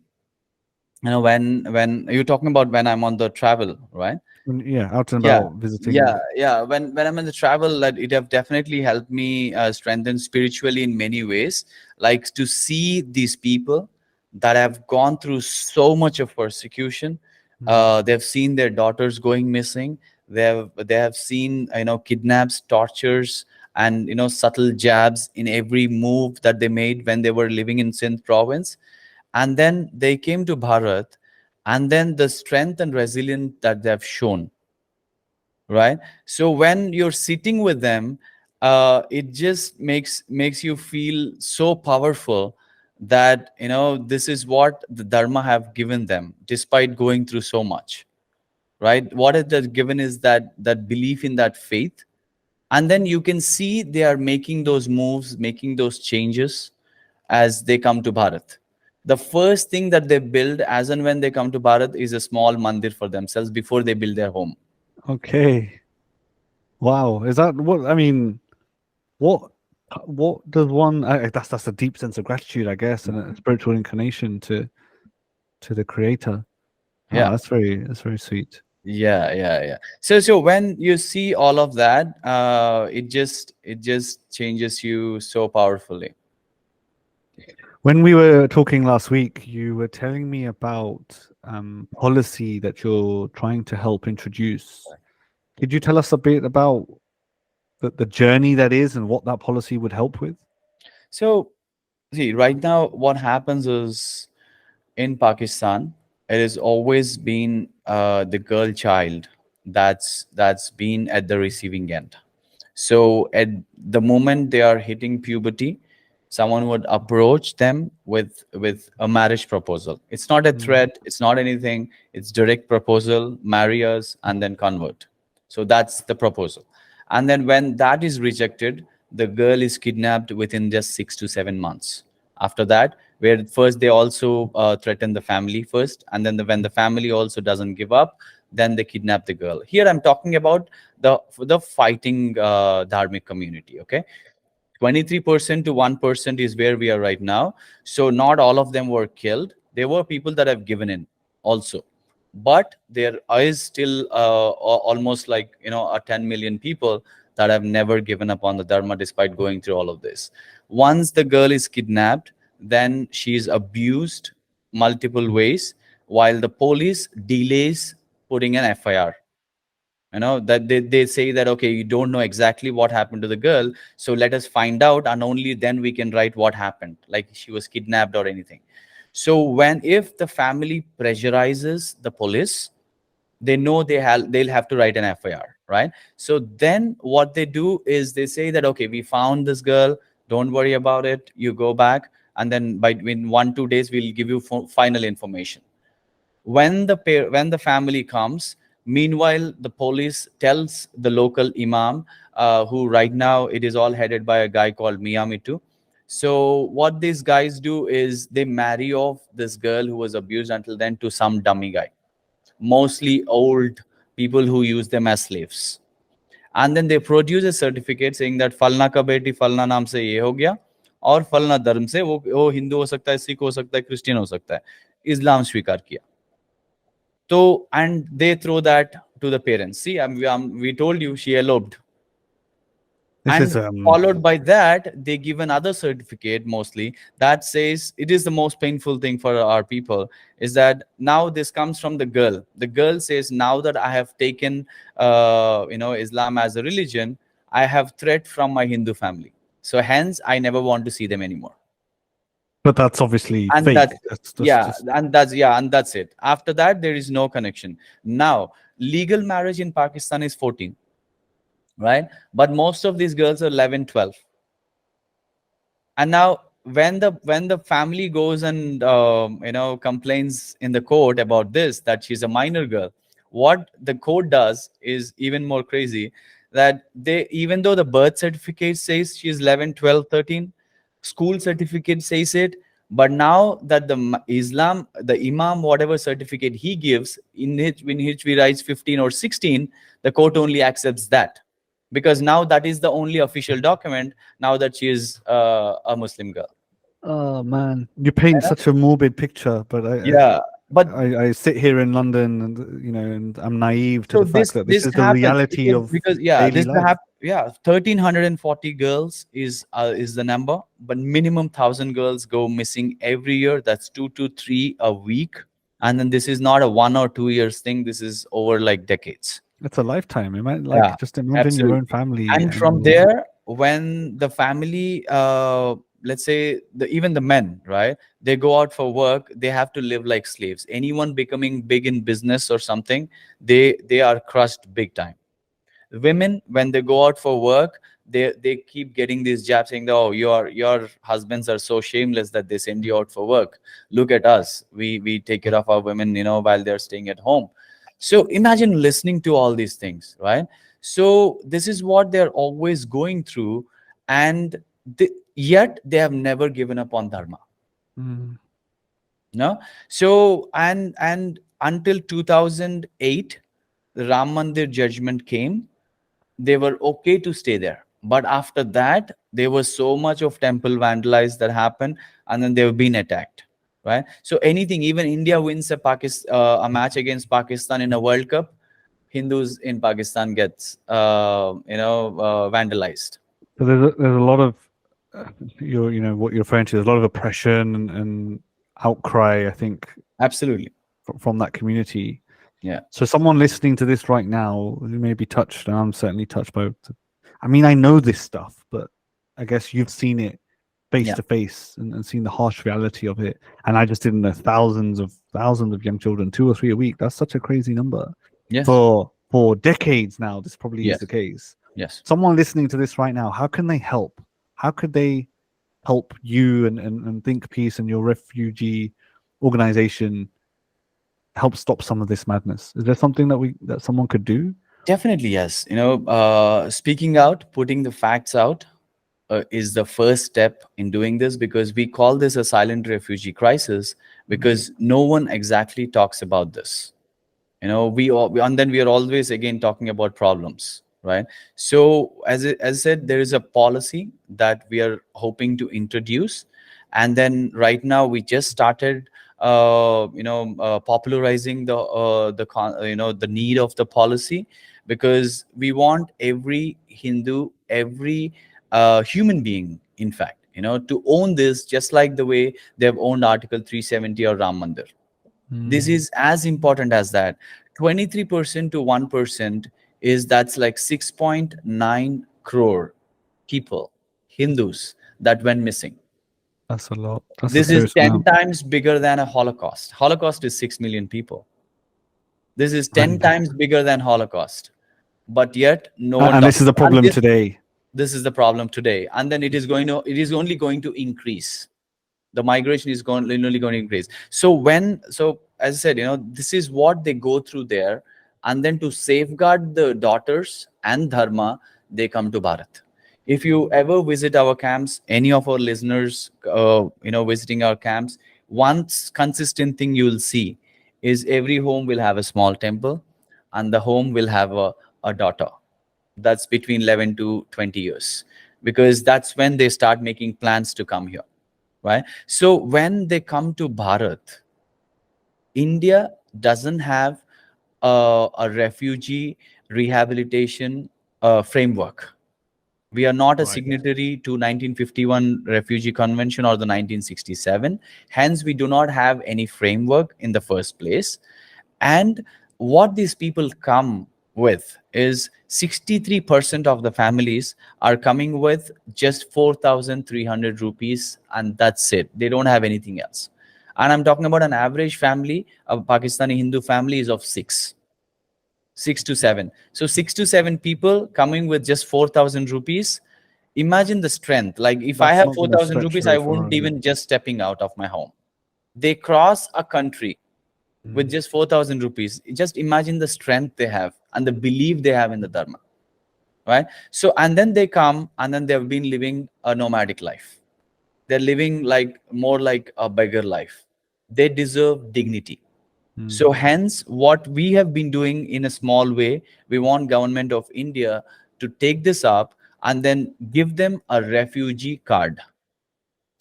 When you're talking about when I'm on the travel, right? Yeah, out and Yeah, about visiting. yeah. When I'm in the travel, that it have definitely helped me strengthen spiritually in many ways. Like to see these people that have gone through so much of persecution. Mm, They've seen their daughters going missing. They have seen kidnaps, tortures, and subtle jabs in every move that they made when they were living in Sindh province. And then they came to Bharat, and then the strength and resilience that they have shown, right? So when you're sitting with them, it just makes you feel so powerful that this is what the Dharma have given them despite going through so much, right? What it has given is that belief in that faith. And then you can see they are making those moves, making those changes as they come to Bharat. The first thing that they build as and when they come to Bharat is a small mandir for themselves before they build their home. Okay. Wow. Is that what I mean? What what does one? That's a deep sense of gratitude, I guess, and a spiritual inclination to the Creator. Yeah. Oh, that's very sweet. Yeah. So when you see all of that, it just changes you so powerfully. When we were talking last week, you were telling me about policy that you're trying to help introduce. Could you tell us a bit about the journey that is and what that policy would help with? So see, right now what happens is, in Pakistan, it has always been the girl child that's been at the receiving end. So at the moment they are hitting puberty, someone would approach them with a marriage proposal. It's not a threat, it's not anything, it's direct proposal, marry us and then convert. So that's the proposal. And then when that is rejected, the girl is kidnapped within just 6 to 7 months. After that, where first they also threaten the family first, and then when the family also doesn't give up, then they kidnap the girl. Here I'm talking about the fighting dharmic community. Okay, 23% to 1% is where we are right now. So not all of them were killed. There were people that have given in also, but there is still almost like a 10 million people that have never given up on the Dharma despite going through all of this. Once the girl is kidnapped, then she is abused multiple ways, while the police delays putting an FIR. That they say that, okay, you don't know exactly what happened to the girl, so let us find out, and only then we can write what happened, like she was kidnapped or anything. So if the family pressurizes the police, they know they'll have to write an FIR, right? So then what they do is they say that, okay, we found this girl, don't worry about it, you go back, and then in 1 2 days we'll give you final information. When the family comes, meanwhile the police tells the local imam, who right now it is all headed by a guy called Miyamitu. So what these guys do is they marry off this girl who was abused until then to some dummy guy, mostly old people who use them as slaves. And then they produce a certificate saying that फलना का बेटी फलना नाम से ये हो गया, और फलना धर्म से वो हिंदू हो सकता है, सिख हो सकता है, क्रिश्चियन हो सकता है, इस्लाम स्वीकार किया. So, and they throw that to the parents. See, we told you she eloped. This is And followed by that, they give another certificate mostly that says, it is the most painful thing for our people, is that now this comes from the girl. The girl says, now that I have taken Islam as a religion, I have threat from my Hindu family. So hence, I never want to see them anymore. but that's obviously And fake. that's Just and that's it. After that, there is no connection. Now, legal marriage in Pakistan is 14, right? But most of these girls are 11, 12. And now when the family goes and complains in the court about this, that she's a minor girl, what the court does is even more crazy, that they, even though the birth certificate says she's 11, 12, 13, school certificate says it, but now that the imam, whatever certificate he gives, in which we writes 15 or 16, the court only accepts that, because now that is the only official document, now that she is a Muslim girl. oh man, you paint such a morbid picture. But Yeah, but I sit here in London, and and I'm naive to so the fact that this is the happens reality of because yeah, daily life. 1340 girls is the number, but minimum 1,000 girls go missing every year. That's 2 to 3 a week, and then this is not a 1 or 2 years thing. This is over like decades. It's a lifetime. Yeah, Just imagine your absolutely. own family. And from there, when the family, let's say even the men, right, they go out for work, they have to live like slaves. Anyone becoming big in business or something, they are crushed big time. Women, when they go out for work, they keep getting these jabs saying, oh, your husbands are so shameless that they send you out for work. Look at us, we take care of our women, while they're staying at home. So imagine listening to all these things, right? So this is what they're always going through, and yet they have never given up on dharma. No. So and until 2008, the Ram Mandir judgment came, they were okay to stay there. But after that, there was so much of temple vandalized that happened, and then they've been attacked, right? So anything, even India wins a match against Pakistan in a World Cup, Hindus in Pakistan gets vandalized. So there's a lot of what you're referring to. There's a lot of oppression and outcry, I think, Absolutely. from that community. Yeah. So someone listening to this right now who may be touched, and I'm certainly touched by. I mean, I know this stuff, but I guess you've seen it face to face and seen the harsh reality of it. And I just didn't know thousands of young children, 2 or 3 a week. That's such a crazy number. Yes. For decades now, this probably is the case. Yes. Someone listening to this right now, how can they help? How could they help you and Think Peace and your refugee organization help stop some of this madness? Is there something that someone could do? Definitely, yes. Speaking out, putting the facts out is the first step in doing this, because we call this a silent refugee crisis, because no one exactly talks about this. And then we are always again talking about problems, right? So as I said, there is a policy that we are hoping to introduce, and then right now we just started popularizing the need of the policy, because we want every Hindu, every human being, in fact, to own this, just like the way they've owned Article 370 or Ram Mandir. This is as important as that. 23% to 1% that's like 6.9 crore people, Hindus, that went missing. That's a lot. This is 10 times bigger than a Holocaust. Holocaust is 6 million people. This is 10 times bigger than Holocaust. But yet no one. And this is the problem today. This is the problem today. And then it is only going to increase. The migration is only going to increase. So as I said, this is what they go through there. And then to safeguard the daughters and Dharma, they come to Bharat. If you ever visit our camps, any of our listeners, visiting our camps, one consistent thing you will see is every home will have a small temple, and the home will have a daughter that's between 11 to 20 years, because that's when they start making plans to come here, right? So when they come to Bharat, India doesn't have a refugee rehabilitation framework. We are not a signatory to 1951 Refugee Convention or the 1967. Hence, we do not have any framework in the first place. And what these people come with is 63% of the families are coming with just 4,300 rupees, and that's it. They don't have anything else. And I'm talking about an average family, a Pakistani Hindu family is of 6 to 7. So 6 to 7 people coming with just 4,000 rupees. Imagine the strength. Like if I have 4,000 rupees, I won't even just stepping out of my home. They cross a country with just 4,000 rupees. Just imagine the strength they have and the belief they have in the Dharma, right? So, and then they come, and then they've been living a nomadic life. They're living more like a beggar life. They deserve dignity. So hence, what we have been doing in a small way, we want Government of India to take this up and then give them a refugee card.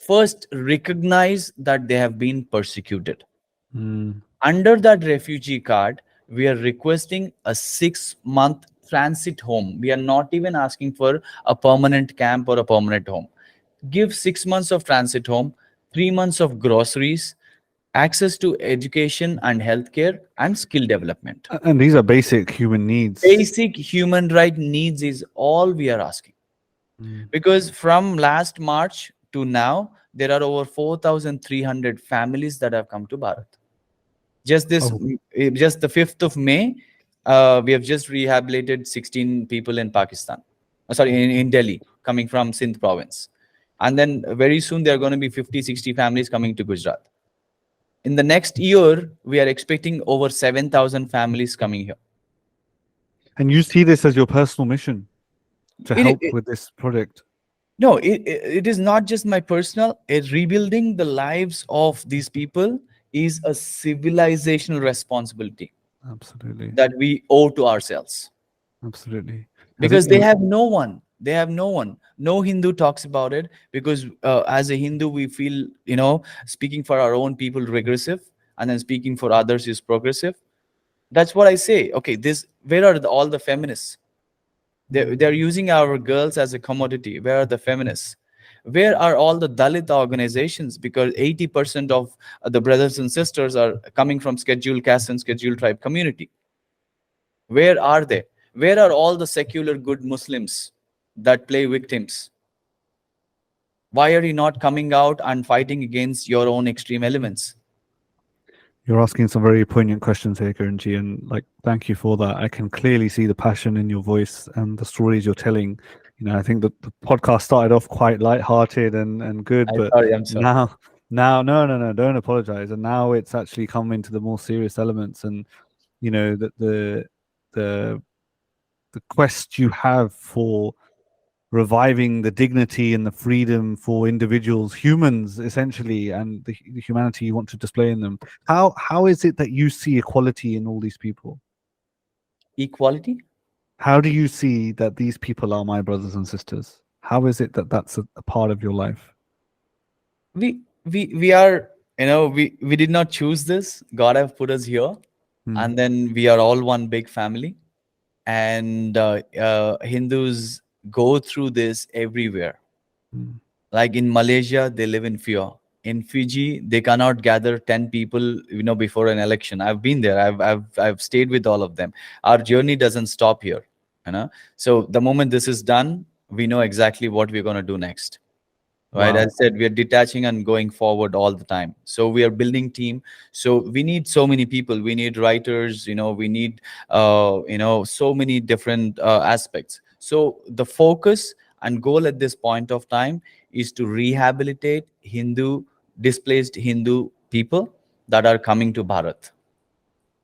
First, recognize that they have been persecuted. Under that refugee card, we are requesting a 6-month transit home. We are not even asking for a permanent camp or a permanent home. Give 6 months of transit home, 3 months of groceries, access to education and healthcare, and skill development. And these are basic human needs. Basic human right needs is all we are asking. Because from last March to now, there are over 4,300 families that have come to Bharat. Just the 5th of May, we have just rehabilitated 16 people in Pakistan. sorry, in Delhi, coming from Sindh province. And then very soon there are going to be 50, 60 families coming to Gujarat. In the next year, we are expecting over 7,000 families coming here. And you see this as your personal mission to It, help it, with this project. no, it is not just my personal. Rebuilding the lives of these people is a civilizational responsibility Absolutely. that we owe to ourselves. Absolutely. Has Because it, they have no one, no Hindu talks about it, because as a Hindu we feel, speaking for our own people regressive, and then speaking for others is progressive. That's what I say. Okay, this, where are all the feminists? They're using our girls as a commodity. Where are the feminists? Where are all the Dalit organizations? Because 80% of the brothers and sisters are coming from scheduled caste and scheduled tribe community. Where are they? Where are all the secular good Muslims that play victims? Why are you not coming out and fighting against your own extreme elements? You're asking some very poignant questions here, Kiran Ji, and thank you for that. I can clearly see the passion in your voice and the stories you're telling. I think that the podcast started off quite light-hearted and good, but I'm sorry. no, don't apologize. And now it's actually come into the more serious elements, and that the quest you have for reviving the dignity and the freedom for individuals, humans essentially, and the humanity you want to display in them. How is it that you see equality in all these people? Equality? How do you see that these people are my brothers and sisters? How is it that that's a part of your life? We are, we did not choose this. God have put us here, and then we are all one big family. And Hindus go through this everywhere. Like in Malaysia, they live in fear. In Fiji, they cannot gather 10 people, before an election. I've been there. I've stayed with all of them. Our journey doesn't stop here. So the moment this is done, we know exactly what we're going to do next. Right? Wow. As I said, we are detaching and going forward all the time. So we are building team. So we need so many people. We need writers. We need so many different aspects. So the focus and goal at this point of time is to rehabilitate displaced Hindu people that are coming to Bharat.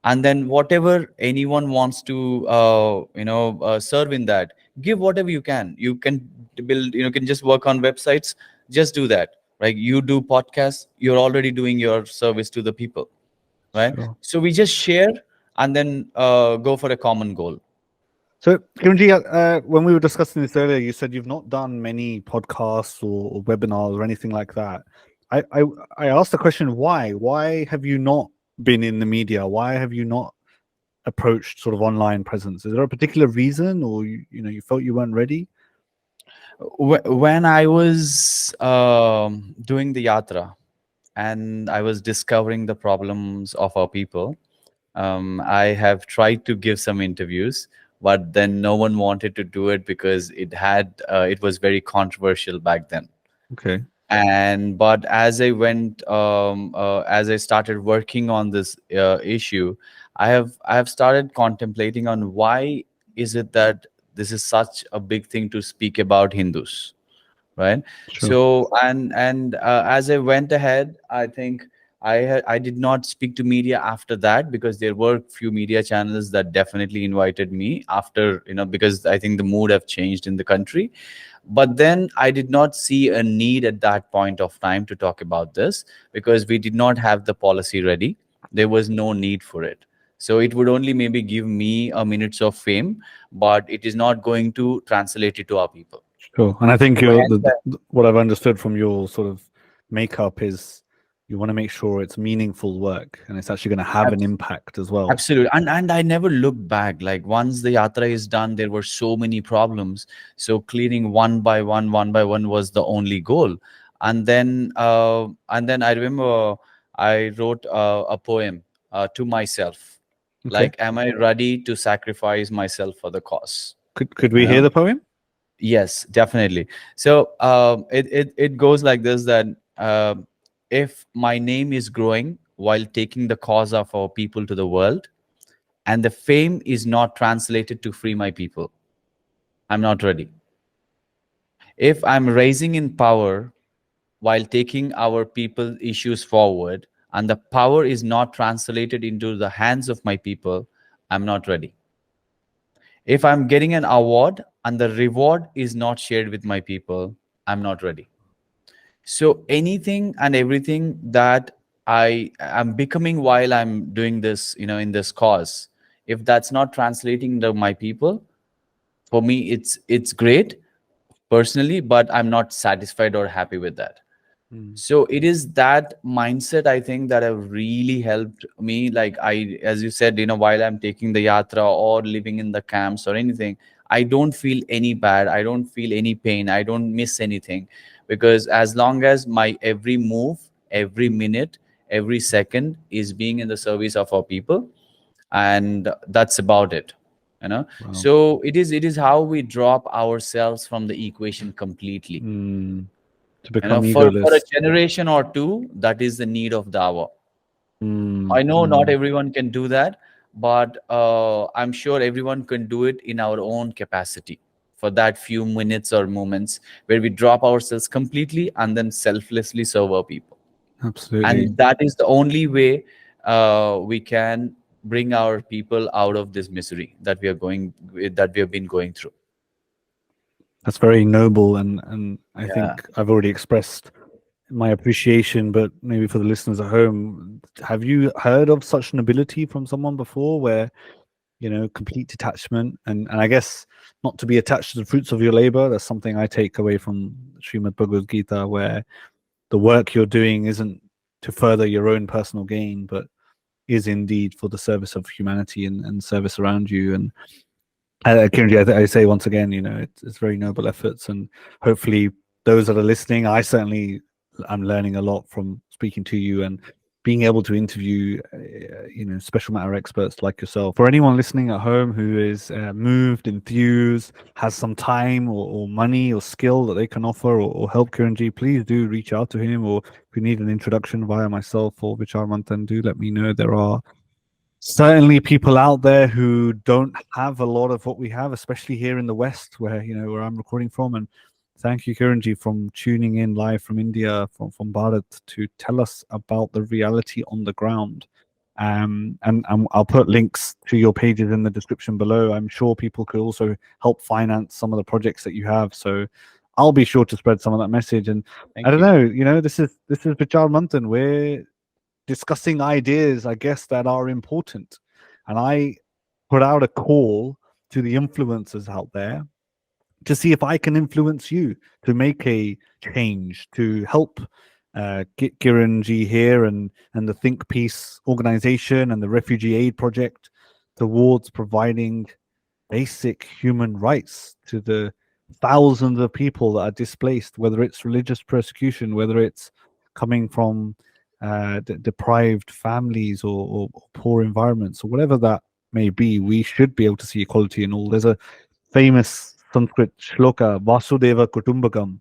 And then whatever anyone wants to serve in that, give whatever you can. You can build, can just work on websites, just do that. Right? You do podcasts, you're already doing your service to the people, right? Sure. So we just share, and then go for a common goal. So, Kiran Ji, when we were discussing this earlier, you said you've not done many podcasts or webinars or anything like that. I asked the question, why? Why have you not been in the media? Why have you not approached sort of online presence? Is there a particular reason, or you felt you weren't ready? When I was doing the yatra, and I was discovering the problems of our people, I have tried to give some interviews, but then no one wanted to do it because it was very controversial back then. Okay. But as I went, as I started working on this issue, I have started contemplating on why is it that this is such a big thing to speak about Hindus, right? Sure. So as I went ahead, I think I did not speak to media after that, because there were few media channels that definitely invited me after, because I think the mood have changed in the country. But then I did not see a need at that point of time to talk about this, because we did not have the policy ready. There was no need for it. So it would only maybe give me a minutes of fame, but it is not going to translate it to our people. Sure. And I think So what I've understood from your sort of makeup is you want to make sure it's meaningful work and it's actually going to have an impact as well. Absolutely. And I never looked back. Like once the yatra is done, there were so many problems. So clearing one by one was the only goal. And then I remember I wrote a poem to myself. Okay. Like, am I ready to sacrifice myself for the cause? Could we hear the poem? Yes, definitely. So it goes like this, that if my name is growing while taking the cause of our people to the world, and the fame is not translated to free my people, I'm not ready. If I'm raising in power while taking our people issues forward, and the power is not translated into the hands of my people, I'm not ready. If I'm getting an award and the reward is not shared with my people, I'm not ready. So anything and everything that I am becoming while I'm doing this, in this cause, if that's not translating to my people, for me it's great personally, but I'm not satisfied or happy with that. Mm. So it is that mindset, I think, that have really helped me. Like, as you said, while I'm taking the yatra or living in the camps or anything, I don't feel any bad, I don't feel any pain, I don't miss anything, because as long as my every move, every minute, every second is being in the service of our people, and that's about it. Wow. So it is how we drop ourselves from the equation completely. Mm. To become For a egoless. generation or two, that is the need of the hour. Mm. I know not Mm. everyone can do that, but I'm sure everyone can do it in our own capacity, for that few minutes or moments where we drop ourselves completely and then selflessly serve our people. Absolutely. And that is the only way we can bring our people out of this misery that we have been going through. That's very noble, and I Yeah. think I've already expressed my appreciation, but maybe for the listeners at home, have you heard of such nobility from someone before, where complete detachment, and I guess not to be attached to the fruits of your labor? That's something I take away from Srimad Bhagavad Gita, where the work you're doing isn't to further your own personal gain, but is indeed for the service of humanity and service around you. And Kiran Ji, I say once again, it's very noble efforts, and hopefully those that are listening, I certainly am learning a lot from speaking to you and being able to interview, special matter experts like yourself. For anyone listening at home who is moved, enthused, has some time or money or skill that they can offer or help Kiran Ji, please do reach out to him. Or if you need an introduction via myself or Vichaar Manthan, do let me know. There are certainly people out there who don't have a lot of what we have, especially here in the West, where I'm recording from. And thank you, Kiranji, from tuning in live from India, from Bharat, to tell us about the reality on the ground. And I'll put links to your pages in the description below. I'm sure people could also help finance some of the projects that you have. So I'll be sure to spread some of that message. And I Thank don't you. know, this is Vichar Manthan. We're discussing ideas, I guess, that are important. And I put out a call to the influencers out there to see if I can influence you to make a change, to help Kiran Ji here and the Think Peace organization and the Refugee Aid Project towards providing basic human rights to the thousands of people that are displaced, whether it's religious persecution, whether it's coming from deprived families or poor environments, or whatever that may be. We should be able to see equality in all. There's a famous Sanskrit shloka, Vasudeva Kutumbakam,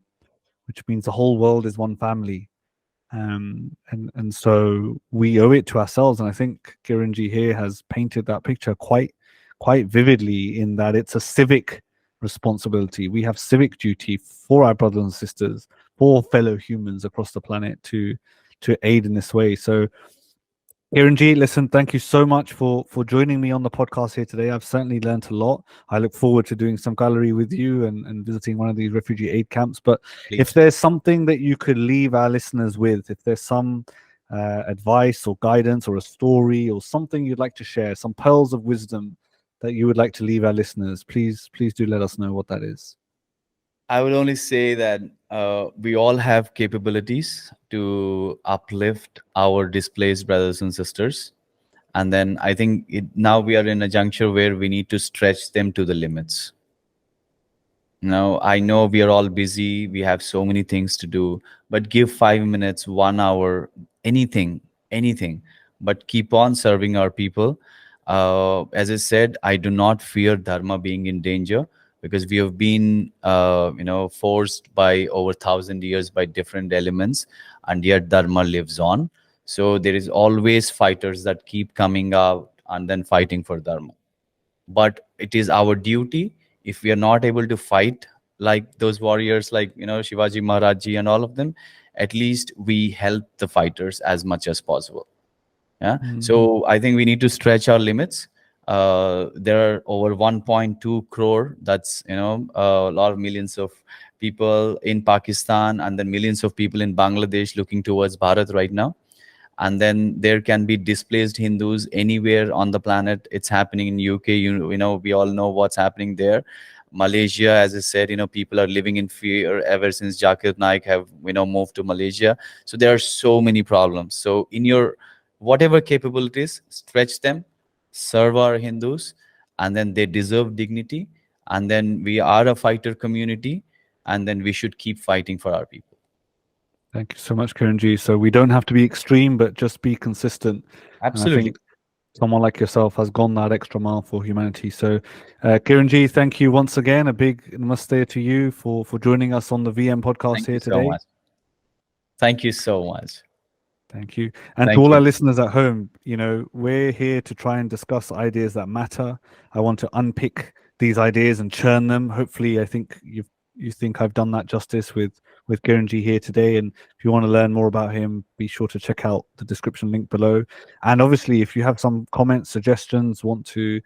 which means the whole world is one family. And so we owe it to ourselves. And I think Kiranji here has painted that picture quite vividly, in that it's a civic responsibility. We have civic duty for our brothers and sisters, for fellow humans across the planet to aid in this way. So Kiran Ji, listen, thank you so much for joining me on the podcast here today. I've certainly learned a lot. I look forward to doing some gallery with you and visiting one of these refugee aid camps. But if Please. there's something that you could leave our listeners with, if there's some advice or guidance or a story or something you'd like to share, some pearls of wisdom that you would like to leave our listeners, please do let us know what that is. I will only say that we all have capabilities to uplift our displaced brothers and sisters. And then I think now we are in a juncture where we need to stretch them to the limits. Now, I know we are all busy, we have so many things to do, but give 5 minutes, 1 hour, anything, but keep on serving our people. As I said, I do not fear Dharma being in danger, because we have been, forced by over 1,000 years by different elements, and yet Dharma lives on. So there is always fighters that keep coming out and then fighting for Dharma. But it is our duty, if we are not able to fight like those warriors like Shivaji Maharaj ji and all of them, at least we help the fighters as much as possible. Yeah. So I think we need to stretch our limits. There are over 1.2 crore. That's a lot of millions of people in Pakistan, and then millions of people in Bangladesh looking towards Bharat right now. And then there can be displaced Hindus anywhere on the planet. It's happening in UK. We all know what's happening there. Malaysia, as I said, people are living in fear ever since Zakir Naik have moved to Malaysia. So there are so many problems. So in your whatever capabilities, stretch them, serve our Hindus, and then they deserve dignity. And then we are a fighter community, and then we should keep fighting for our people. Thank you so much, Kiran Ji. So we don't have to be extreme, but just be consistent. Absolutely. And I think someone like yourself has gone that extra mile for humanity. So Kiran Ji, thank you once again. A big namaste to you for joining us on the VM podcast here today. So much. Thank you so much. Thank you. And to all our listeners at home, we're here to try and discuss ideas that matter. I want to unpick these ideas and churn them. Hopefully, I think you think I've done that justice with Kiran Ji here today. And if you want to learn more about him, be sure to check out the description link below. And obviously, if you have some comments, suggestions, want to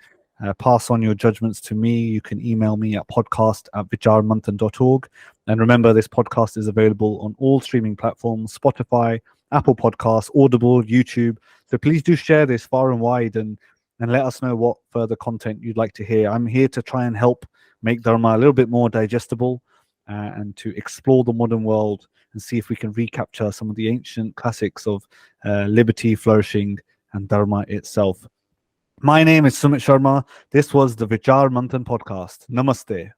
pass on your judgments to me, you can email me at podcast@vichaarmanthan.org. And remember, this podcast is available on all streaming platforms: Spotify, Apple Podcasts, Audible, YouTube. So please do share this far and wide and let us know what further content you'd like to hear. I'm here to try and help make Dharma a little bit more digestible and to explore the modern world and see if we can recapture some of the ancient classics of liberty, flourishing, and Dharma itself. My name is Sumit Sharma. This was the Vichaar Manthan Podcast. Namaste.